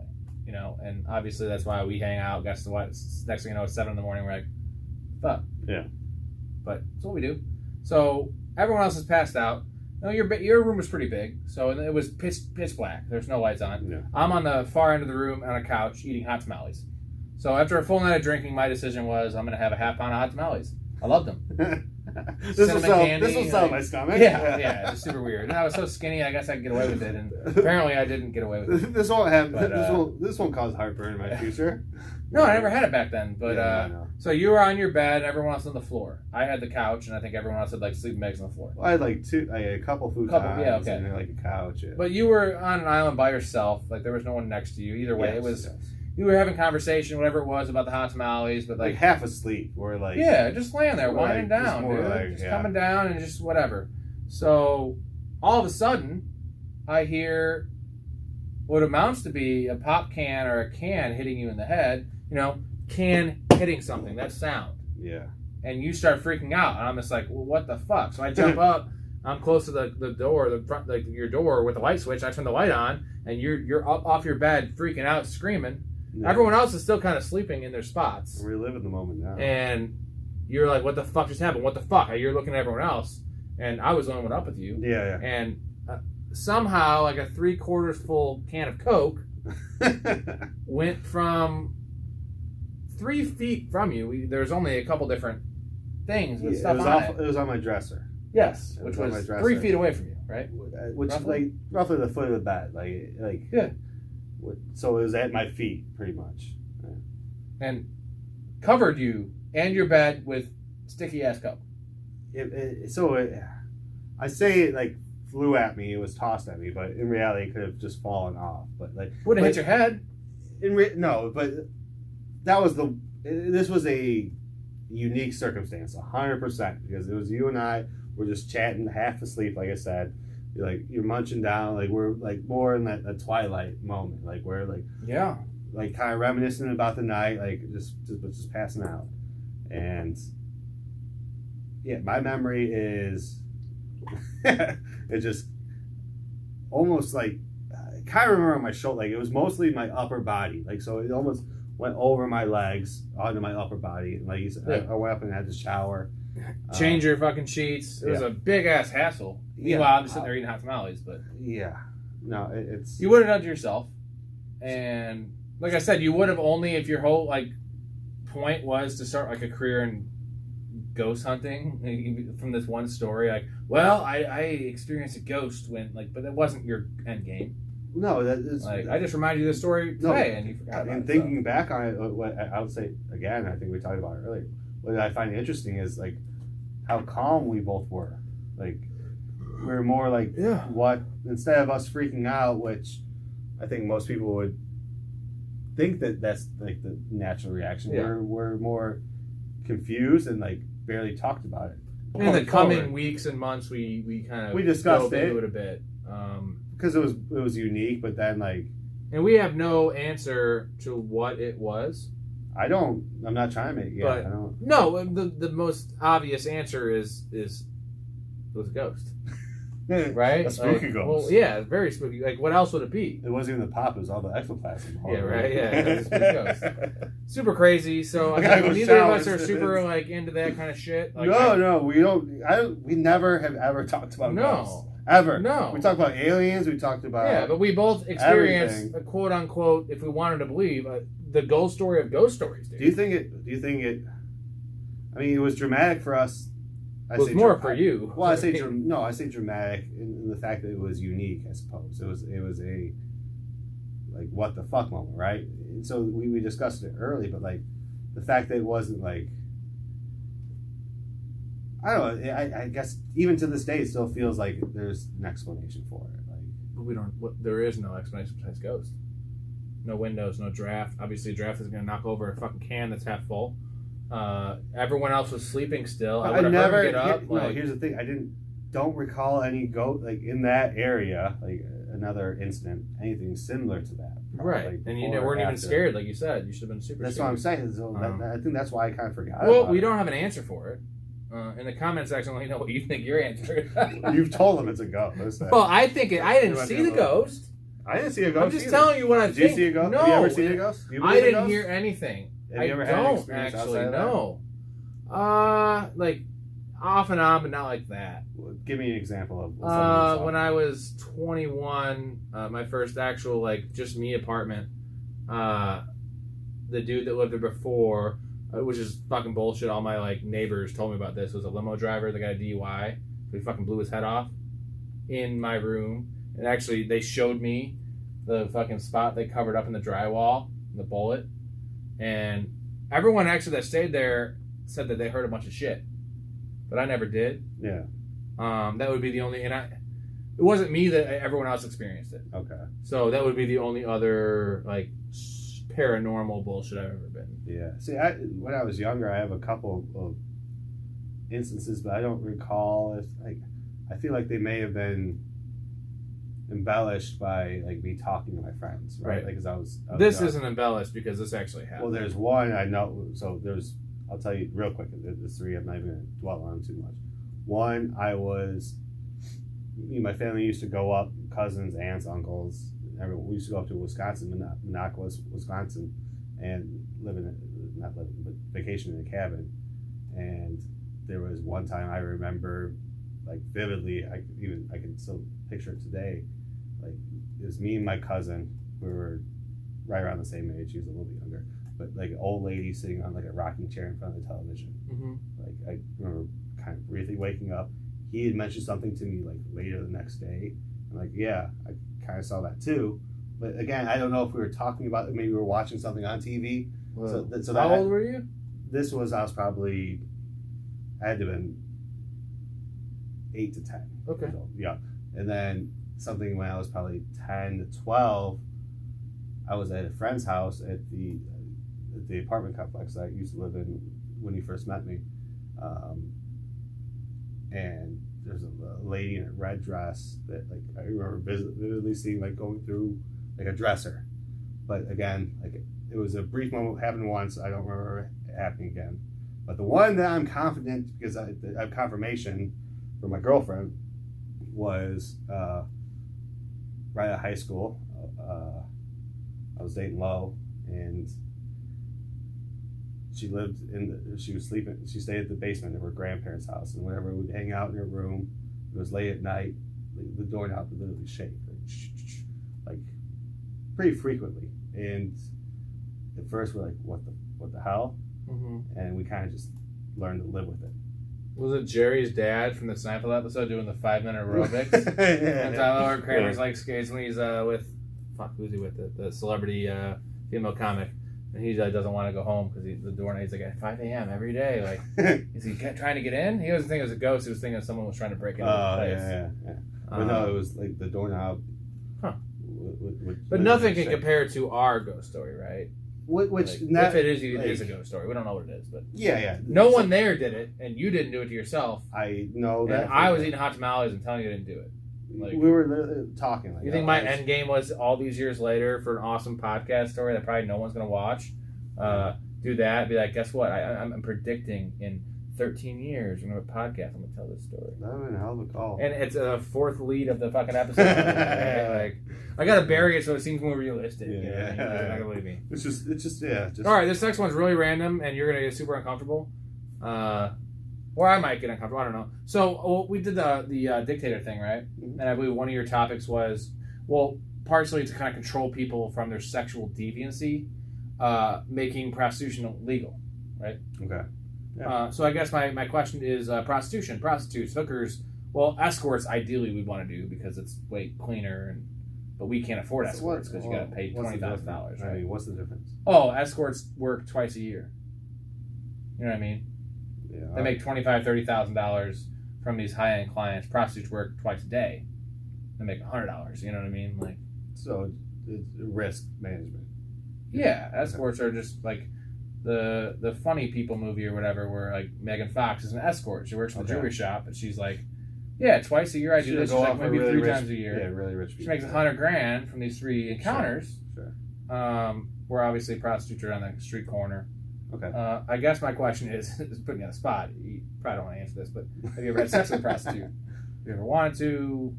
And obviously that's why we hang out. Guess what? Next thing you know, it's 7 a.m. We're like, fuck. Yeah. But that's what we do. So everyone else is passed out. No, your room was pretty big, so it was pitch black. There's no lights on. Yeah. I'm on the far end of the room on a couch eating hot tamales. So after a full night of drinking, my decision was I'm going to have a half pound of hot tamales. I loved them. This will sell my stomach. Yeah, it's super weird. And I was so skinny, I guess I could get away with it. And apparently I didn't get away with it. This won't happen. This won't cause heartburn in my future. No, I never had it back then. But yeah, so you were on your bed, and everyone else on the floor. I had the couch, and I think everyone else had like sleeping bags on the floor. Well, I had a couple futons and then like a couch. Yeah. But you were on an island by yourself. Like there was no one next to you. Either way, it was. Yes. You were having conversation, whatever it was, about the hot tamales, but like half asleep. We're like just laying there, winding down, dude. Just coming down and just whatever. So all of a sudden, I hear what amounts to be a pop can or a can hitting you in the head. Can hitting something. That sound. Yeah. And you start freaking out, and I'm just like, well, what the fuck? So I jump up. I'm close to the door, the front, like your door with the light switch. I turn the light on, and you're up off your bed, freaking out, screaming. Yeah. Everyone else is still kind of sleeping in their spots. We're living the moment now. And you're like, what the fuck just happened? What the fuck? You're looking at everyone else. And I was the only one up with you. Yeah. And somehow, like a 3/4 full can of Coke went from 3 feet from you. There's only a couple different things with stuff on it. It was on my dresser. Yes, which was 3 feet away from you, right? Which is like roughly the foot of the bed, like yeah. So it was at my feet, pretty much, and covered you and your bed with sticky ass Coke. I say it like flew at me. It was tossed at me, but in reality, it could have just fallen off. But like would have hit your head. No, but that was this was a unique circumstance, 100%, because it was you and I. We're just chatting, half asleep, like I said. You're munching down, like we're like more in that twilight moment, like we're like like kind of reminiscing about the night, like just passing out. And yeah, my memory is it just almost like I kind of remember on my shoulder, like it was mostly my upper body, like so it almost went over my legs onto my upper body. And like you said, I went up and had to shower. Change your fucking sheets. It was a big ass hassle. Meanwhile, I'm just sitting there eating hot tamales, but no, it's you would have done it yourself. And like I said, you would have only if your whole like point was to start like a career in ghost hunting from this one story. Like, well, I experienced a ghost but that wasn't your end game. No, that is like I just reminded you of the story today, and you forgot about it. And thinking back on it, what I would say again, I think we talked about it earlier. What I find interesting is like how calm we both were. Like we were more like what instead of us freaking out, which I think most people would think that's like the natural reaction. Yeah. We're more confused and like barely talked about it. In the coming weeks and months, we kind of discussed into it a bit because it was unique, but then like and we have no answer to what it was. I'm not trying to make it. I don't. No, the most obvious answer is it was a ghost. Right? A spooky ghost. Well, yeah, very spooky. Like, what else would it be? It wasn't even the pop, it was all the ectoplasm. Yeah, right? Yeah, it was a spooky ghost. Super crazy. So, I mean, neither of us are super, like, into that kind of shit. Like, no, we don't. We never have ever talked about ghosts. Ever. No. We talked about aliens, we talked about... Yeah, but we both experienced, a quote-unquote, if we wanted to believe, the ghost story of ghost stories, dude. Do you think it... I mean, it was dramatic for us. It was more for you. Well, I say dramatic in the fact that it was unique, I suppose. It was a, like, what the fuck moment, right? So we discussed it early, but, like, the fact that it wasn't, like... I don't know. I guess even to this day, it still feels like there's an explanation for it. Like, but we don't. There is no explanation besides ghost. No windows, no draft. Obviously, a draft is going to knock over a fucking can that's half full. Everyone else was sleeping still. I never get up. Here's the thing. Don't recall any ghost like in that area, like another incident, anything similar to that. Right, like and you weren't even scared, like you said. You should have been super. That's scared. what I'm saying. So I think that's why I kind of forgot. Well, we don't have an answer for it. In the comment section, let me know what you think your answer is. You've told them it's a ghost. Well, I think I didn't see the ghost. I didn't see a ghost. I'm just telling you what I think. Did you see a ghost? No. Have you ever seen a ghost? I didn't hear anything. Have you ever had an experience outside of that? No. Like off and on, but not like that. Well, give me an example of when I was 21, my first actual like just me apartment. The dude that lived there before. Which is fucking bullshit. All my like neighbors told me about this. It was a limo driver that got a DUI. He fucking blew his head off in my room. And actually, they showed me the fucking spot they covered up in the drywall, the bullet. And everyone actually that stayed there said that they heard a bunch of shit, but I never did. Yeah. That would be the only. It wasn't me that everyone else experienced it. Okay. So that would be the only other like paranormal bullshit I've ever been. Yeah. See, when I was younger, I have a couple of instances, but I don't recall if I feel like they may have been embellished by like me talking to my friends, right? Like, because I was this isn't embellished because this actually happened. Well, there's one I know. So I'll tell you real quick. There's three. I'm not even going to dwell on them too much. One, my family used to go up, cousins, aunts, uncles, we used to go up to Wisconsin, Minneapolis, Wisconsin, and vacation in a cabin. And there was one time I remember, like vividly, I can still picture it today. Like it was me and my cousin. We were right around the same age. She was a little bit younger, but like an old lady sitting on like a rocking chair in front of the television. Mm-hmm. Like I remember kind of briefly waking up. He had mentioned something to me like later the next day. I'm like, yeah, I kind of saw that too. But again, I don't know if we were talking about it. Maybe we were watching something on TV. Well, so how old were you? I was probably, I had to have been 8 to 10. Okay. So, yeah. And then something when I was probably 10 to 12, I was at a friend's house at the apartment complex that I used to live in when he first met me. And there's a lady in a red dress that like I remember vividly seeing like going through like a dresser. But again, like it was a brief moment, happened once. I don't remember it happening again. But the one that I'm confident, because I have confirmation from my girlfriend, was right out of high school. I was dating low, and she was sleeping. She stayed at the basement of her grandparents' house, and whenever we would hang out in her room, it was late at night. The doorknob would literally shake, like pretty frequently. And at first, we're like, "What the hell?" Mm-hmm. And we kind of just learned to live with it. Was it Jerry's dad from the Seinfeld episode doing the 5-minute aerobics? And Tyler Kramer's like skates when he's with, who's he with? The celebrity female comic. And he doesn't want to go home because the doorknob, he's like at 5 a.m. every day. Like, is he trying to get in? He wasn't thinking it was a ghost. He was thinking someone was trying to break into the place. Yeah. But no, it was like the doorknob. Huh. But nothing can compare to our ghost story, right? Which like, if it is a ghost story. We don't know what it is, but yeah. No one there did it, and you didn't do it to yourself. I know that. And I was eating hot tamales and telling you I didn't do it. Like, we were literally talking. Like, you think my end game was all these years later for an awesome podcast story that probably no one's going to watch? Do that, be like, guess what? I'm predicting in 13 years we're going to have a podcast. I'm going to tell this story. That would have been a hell of a call. And it's a fourth lead of the fucking episode. Right? Like, I got to bury it so it seems more realistic. Yeah. You know? You're not going to believe me. It's just. All right, this next one's really random, and you're going to get super uncomfortable. Or I might get uncomfortable. I don't know. So we did the dictator thing, right? Mm-hmm. And I believe one of your topics was, partially to kind of control people from their sexual deviancy, making prostitution legal, right? Okay. Yeah. So I guess my question is prostitution, prostitutes, hookers. Well, escorts ideally we'd want to do because it's way cleaner, but we can't afford escorts because you got to pay $20,000, right? I mean, what's the difference? Oh, escorts work twice a year. You know what I mean? Yeah. They make $25,000, $30,000 from these high-end clients. Prostitutes work twice a day. They make $100. You know what I mean? Like, so it's risk management. Yeah, escorts are just like the Funny People movie or whatever, where like Megan Fox is an escort. She works in the jewelry shop, and she's like, "Yeah, twice a year I do this." She's like, maybe really 3 times a year. Yeah, really rich people. She makes $100,000 from these 3 encounters. Sure. Where obviously prostitutes are on the street corner. Okay. I guess my question is putting you on the spot. You probably don't want to answer this, but have you ever had sex with a prostitute? Have you ever wanted to?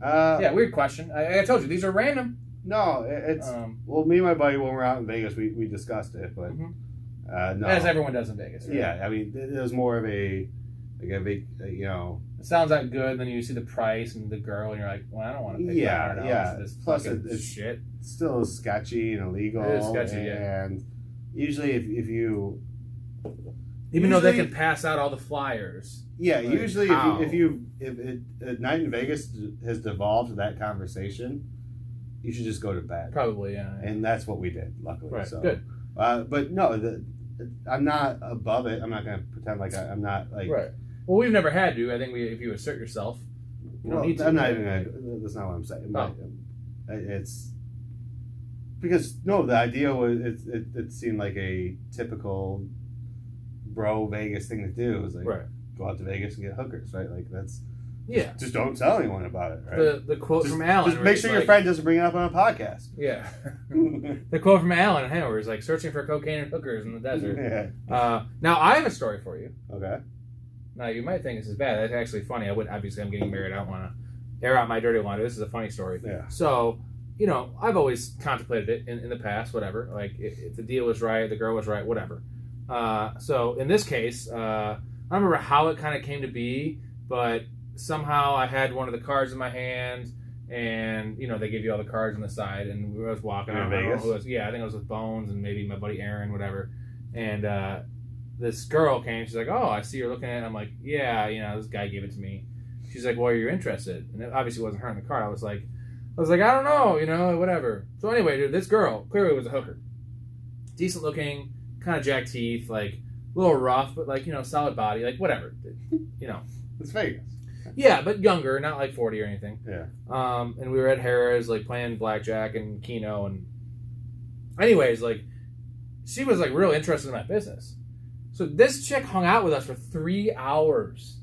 Yeah, weird question. I told you these are random. No, it's me and my buddy when we were out in Vegas, we discussed it, but no. As everyone does in Vegas. Right? Yeah, I mean, it was more of a big, It sounds like good. Then you see the price and the girl, and you're like, well, I don't want to pay $500 for this. Plus, it's shit. It's still sketchy and illegal. It is sketchy, and usually, if you, even though they can pass out all the flyers. Yeah, like, usually if a night in Vegas has devolved to that conversation, you should just go to bed. Probably, yeah. And that's what we did, luckily. Right, so good. But no, I'm not above it. I'm not going to pretend like I'm not like. Right. Well, we've never had to. I think if you assert yourself, you don't need to. I'm not even going to. That's not what I'm saying. Oh. It's because the idea was it seemed like a typical bro Vegas thing to do. It was like go out to Vegas and get hookers, right? Like that's. Yeah. Just don't tell anyone about it, right? The quote from Alan. Just make sure your friend doesn't bring it up on a podcast. Yeah. The quote from Alan in Hanover is like searching for cocaine and hookers in the desert. Yeah. Now I have a story for you. Okay. Now you might think this is bad. That's actually funny. I'm getting married. I don't want to air out my dirty laundry. This is a funny story. Yeah. So, I've always contemplated it in the past, whatever. Like, if the deal was right, the girl was right, whatever. So, in this case, I don't remember how it kind of came to be, but somehow I had one of the cards in my hand, and, they give you all the cards on the side, and I was walking. In Vegas? I think it was with Bones and maybe my buddy Aaron, whatever. And this girl came. She's like, "Oh, I see you're looking at it." I'm like, "Yeah, this guy gave it to me." She's like, "Well, you're interested?" And it obviously wasn't her in the card. I was like, "I don't know, whatever." So anyway, dude, this girl clearly was a hooker. Decent looking, kind of jacked teeth, like a little rough, but like, solid body, like whatever, It's Vegas. Yeah, but younger, not like 40 or anything. Yeah. And we were at Harrah's, like playing blackjack and Keno, and anyways, like she was like real interested in my business. So this chick hung out with us for 3 hours,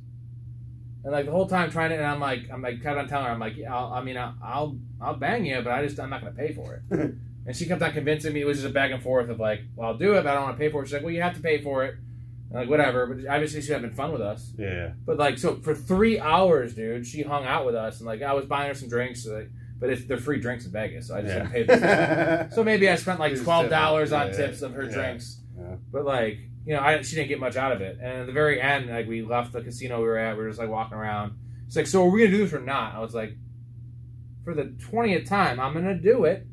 and like the whole time trying to, and I'm like kept on telling her, I'm like, I'll bang you, but I'm not gonna pay for it. And she kept on convincing me. It was just a back and forth of like, well, I'll do it, but I don't want to pay for it. She's like, well, you have to pay for it. And like, whatever. But obviously she had been fun with us. Yeah. But like, so for 3 hours, dude, she hung out with us, and like I was buying her some drinks, but they're free drinks in Vegas, so I just had to pay this. So maybe I spent like $12 on tips of her drinks. Yeah. But like, she didn't get much out of it. And at the very end, like we left the casino we were at, we were just like walking around. She's like, "So are we gonna do this or not?" I was like, "For the 20th time, I'm gonna do it.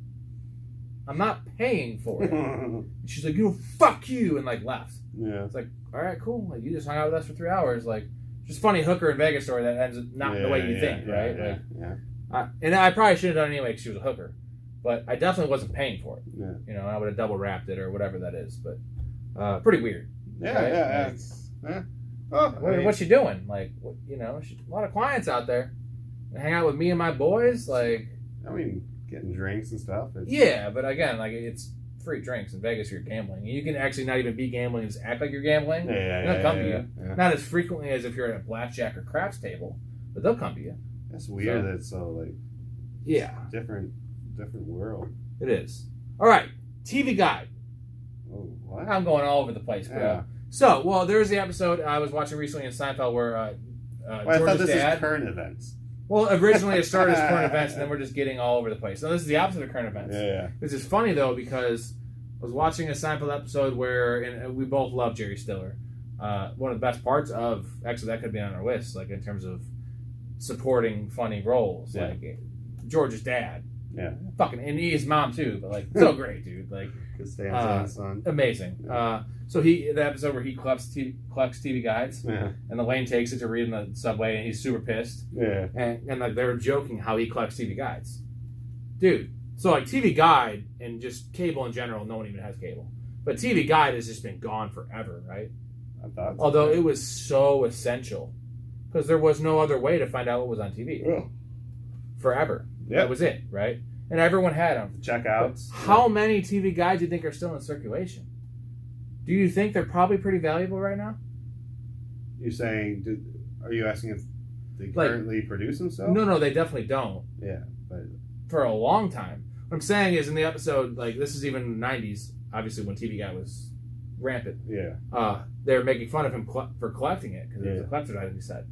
I'm not paying for it." She's like, "Fuck you," and like left. Yeah. It's like, all right, cool. Like, you just hung out with us for 3 hours. Like, just funny hooker in Vegas story that ends not the way you think, right? Yeah. And I probably should have done it anyway because she was a hooker, but I definitely wasn't paying for it. Yeah. I would have double wrapped it or whatever that is, but pretty weird. Yeah, right? yeah. What's she doing? Like, a lot of clients out there. Hang out with me and my boys, like. I mean, getting drinks and stuff. Yeah, but again, like it's free drinks in Vegas. You're gambling. You can actually not even be gambling and just act like you're gambling. They'll come to you. Yeah. Not as frequently as if you're at a blackjack or craps table, but they'll come to you. That's weird. That it's so like. Yeah. Different world. It is. All right, TV guide. Oh, what? I'm going all over the place, bro. Yeah. There's the episode I was watching recently in Seinfeld where I thought this is current events. Well, originally it started as current events, and then we're just getting all over the place. So this is the opposite of current events. Yeah. This is funny, though, because I was watching a Seinfeld episode where, and we both love Jerry Stiller. One of the best parts of, actually that could be on our list, like in terms of supporting funny roles. Yeah. Like George's dad. Yeah. Fucking, and his mom, too, but like, so great, dude. Like, good stanza, son. Amazing. Yeah. So the episode where he collects TV guides, and Elaine takes it to read in the subway, and he's super pissed. Yeah. And like they were joking how he collects TV guides, dude. So like TV Guide and just cable in general, no one even has cable, but TV Guide has just been gone forever, right? I thought. Although it was so essential because there was no other way to find out what was on TV. Yeah. Forever. Yeah. That was it, right? And everyone had them. Checkouts. How many TV guides do you think are still in circulation? Do you think they're probably pretty valuable right now? You're saying, are you asking if they currently produce them still? No, they definitely don't. Yeah, but for a long time. What I'm saying is in the episode, like this is even the 90s, obviously when TV Guide was rampant. Yeah. They were making fun of him for collecting it because it was a collector's item, he said.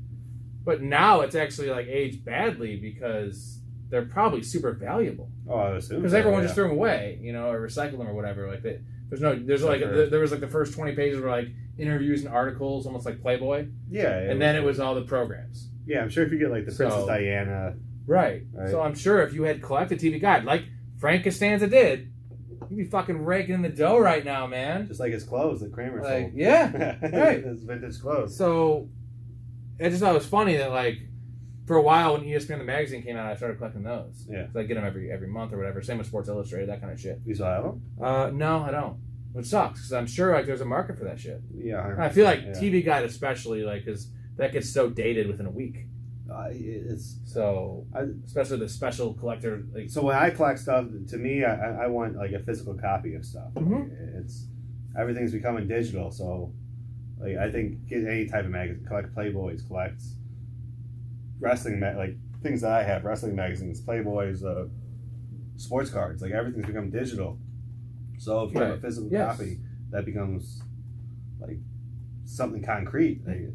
But now it's actually like aged badly because they're probably super valuable. Oh, I assume because everyone just threw them away, or recycled them or whatever. Like there was like the first 20 pages were like interviews and articles, almost like Playboy. Yeah. And then it was all the programs. Yeah, I'm sure if you get like the Princess Diana. Right. So I'm sure if you had collected TV Guide, like Frank Costanza did, you'd be fucking raking in the dough right now, man. Just like his clothes that Kramer sold. Yeah. Right. His vintage clothes. So I just thought it was funny that like for a while when ESPN the magazine came out, I started collecting those. Yeah. So I get them every month or whatever. Same with Sports Illustrated, that kind of shit. You still have them? No, I don't. Which sucks because I'm sure like there's a market for that shit. Yeah. And I feel like TV Guide especially like because that gets so dated within a week. Especially the special collector. Like, so when I collect stuff, to me, I want like a physical copy of stuff. Mm-hmm. It's everything's becoming digital, so like I think get any type of magazine, collect Playboys, collect wrestling like things that I have, wrestling magazines, Playboys, sports cards, like everything's become digital. So if you have a physical copy, that becomes like something concrete. Like,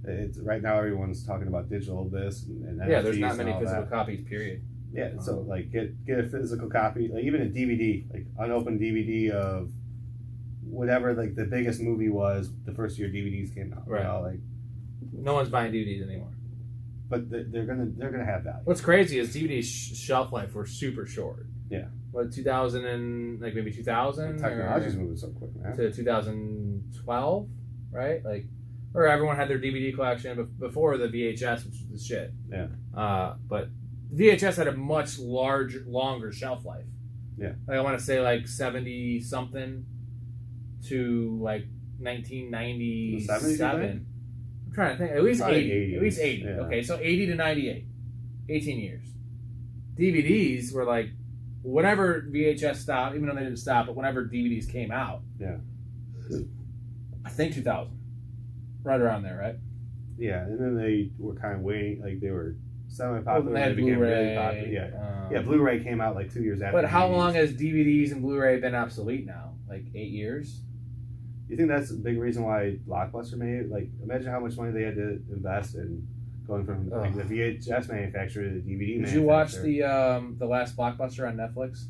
It's right now everyone's talking about digital this and yeah. There's not many physical copies. Period. Yeah, so like get a physical copy, like even a DVD, like unopened DVD of whatever like the biggest movie was the first year DVDs came out. Right. You know, like no one's buying DVDs anymore. But they're gonna have value. What's crazy is DVD shelf life were super short. Yeah. What 2000 and like maybe 2000? Technology's moving so quick, man. To 2012, right? Like, or everyone had their DVD collection, but before the VHS, which was the shit. Yeah. But VHS had a much longer shelf life. Yeah. Like I want to say like 70 something to like 1997. I'm trying to think. At least 80. 80s. At least 80. Yeah. Okay, so 80 to 98. 18 years. DVDs were like whenever VHS stopped, even though they didn't stop, but whenever DVDs came out. Yeah. I think 2000. Right around there, right? Yeah, and then they were kind of waiting, like they were semi-popular. They had became Blu-ray. Really popular. Yeah, Blu-ray came out like 2 years after. But how DVDs. long has DVDs and Blu-ray been obsolete now? Like 8 years? You think that's a big reason why Blockbuster made it? Like, imagine how much money they had to invest in going from like the VHS manufacturer to the DVD manufacturer. Did you watch the last Blockbuster on Netflix?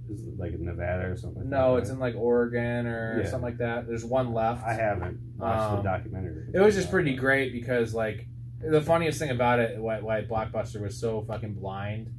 Is it like in Nevada or something? No, it's in like Oregon or something like that. There's one left. I haven't watched the documentary. It was just pretty great because like the funniest thing about it, why Blockbuster was so fucking blind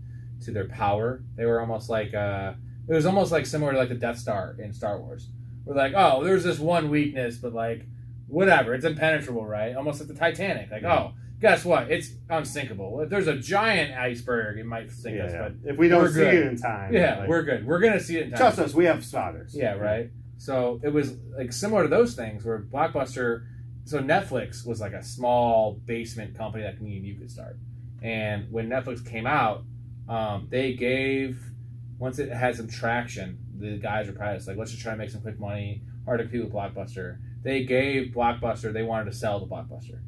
to their power. They were almost like it was almost like similar to like the Death Star in Star Wars. We're like, oh, there's this one weakness, but like whatever, it's impenetrable, right? Almost like the Titanic. Like, oh, guess what? It's unsinkable. If there's a giant iceberg, it might sink us. But if we don't see it in time, we're good. We're gonna see it in time. Trust us, we have spotters. Yeah, right. So it was like similar to those things where Blockbuster. So Netflix was like a small basement company that me and you could start. And when Netflix came out, they gave once it had some traction, the guys were probably like, let's just try to make some quick money. Hard to compete with Blockbuster. They gave Blockbuster. They wanted to sell to Blockbuster.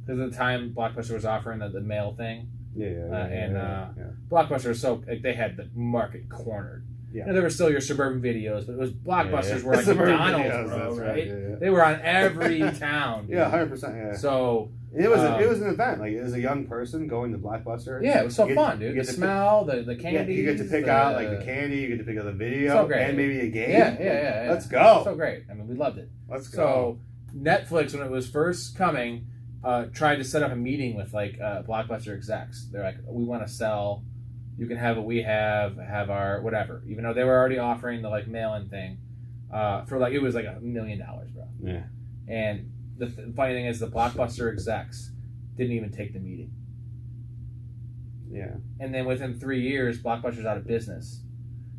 Because at the time, Blockbuster was offering the mail thing. Blockbuster was so... Like, they had the market cornered. Yeah. You know, there were still your suburban videos, but it was Blockbusters were like McDonald's, videos, right? They were on every town. Yeah, 100%, yeah. So... It was an event. Like, as a young person going to Blockbuster. Yeah, it was so fun, dude. The smell, the candy. You get to pick out, like, the candy. You get to pick out the video. So great. And maybe a game. Yeah. Let's go. So great. I mean, we loved it. Let's go. So, Netflix, when it was first coming... tried to set up a meeting with like Blockbuster execs. They're like, we want to sell. You can have what we have our whatever. Even though they were already offering the like mail-in thing for like it was like $1 million, bro. Yeah. And the funny thing is, the Blockbuster execs didn't even take the meeting. Yeah. And then within 3 years, Blockbuster's out of business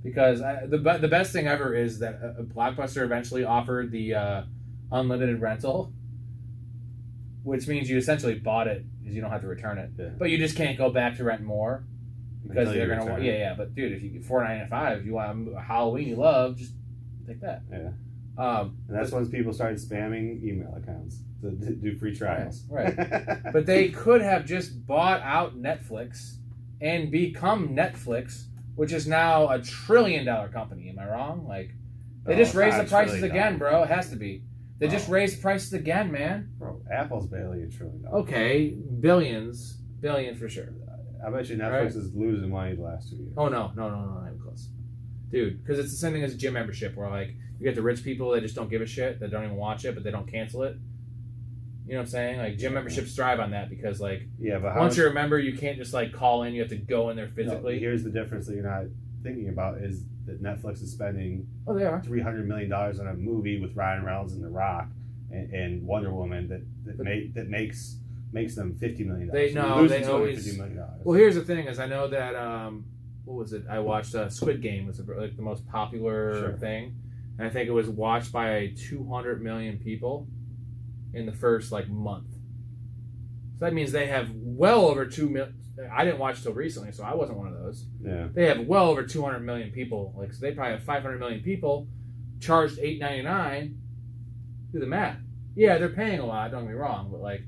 because the best thing ever is that Blockbuster eventually offered the unlimited rental. Which means you essentially bought it because you don't have to return it, but you just can't go back to rent more because they're gonna want. Yeah. But dude, if you get $4.95, if you want a Halloween you love, just take that. Yeah. And that's when people started spamming email accounts to do free trials. Right. But they could have just bought out Netflix and become Netflix, which is now a $1 trillion company. Am I wrong? Like they just raised the prices again, bro. It has to be. They just raised prices again, man. Bro, Apple's barely $1 trillion. Okay, billions for sure. I bet you Netflix is losing money the last 2 years. Oh no, not even close, dude. Because it's the same thing as a gym membership, where like you get the rich people that just don't give a shit, that don't even watch it, but they don't cancel it. You know what I'm saying? Like gym memberships thrive on that because like but once you're a member, you can't just like call in. You have to go in there physically. No, here's the difference that you're not thinking about is that Netflix is spending they are $300 million on a movie with Ryan Reynolds and The Rock and Wonder Woman that makes them $50 million. They always $50 million. Well, here's the thing: is I know that what was it? I watched Squid Game was like the most popular thing, and I think it was watched by 200 million people in the first like month. So that means they have well over 2 million. I didn't watch till recently, so I wasn't one of those. Yeah. They have well over 200 million people. Like, so they probably have 500 million people charged $8.99. Do the math. Yeah, they're paying a lot. Don't get me wrong, but like,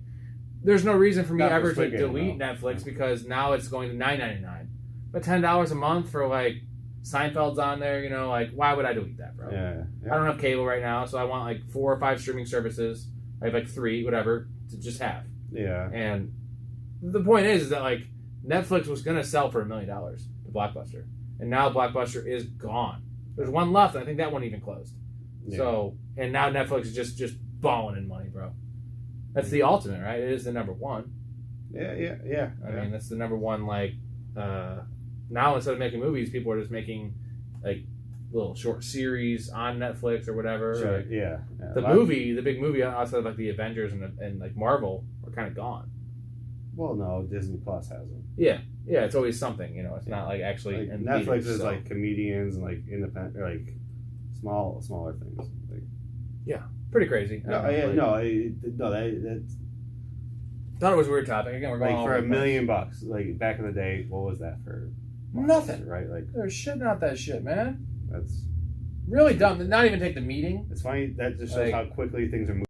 there's no reason for me ever to delete Netflix because now it's going to $9.99. But $10 a month for like Seinfeld's on there. You know, like why would I delete that, bro? Yeah. I don't have cable right now, so I want like 4 or 5 streaming services. I have like 3, whatever, to just have. Yeah. And the point is that like Netflix was gonna sell for $1 million to Blockbuster, and now Blockbuster is gone. There's one left, and I think that one even closed. Yeah. So, and now Netflix is just balling in money, bro. That's the ultimate, right? It is the number one. Yeah. I mean, that's the number one. Like, now instead of making movies, people are just making like little short series on Netflix or whatever. Sure. Like, yeah. The big movie outside of like the Avengers and like Marvel are kind of gone. Well, no, Disney Plus has them. Yeah, it's always something. You know, it's not like actually. Like, Netflix theaters, is like comedians and like independent, or like smaller things. Like, yeah, pretty crazy. No, that's. Thought it was a weird topic. Again, we're going like for $1 million. Like back in the day, what was that for? Nothing, right? Like they're shitting out that shit, man. That's really dumb. Not even take the meeting. It's funny that just shows how quickly things are moving.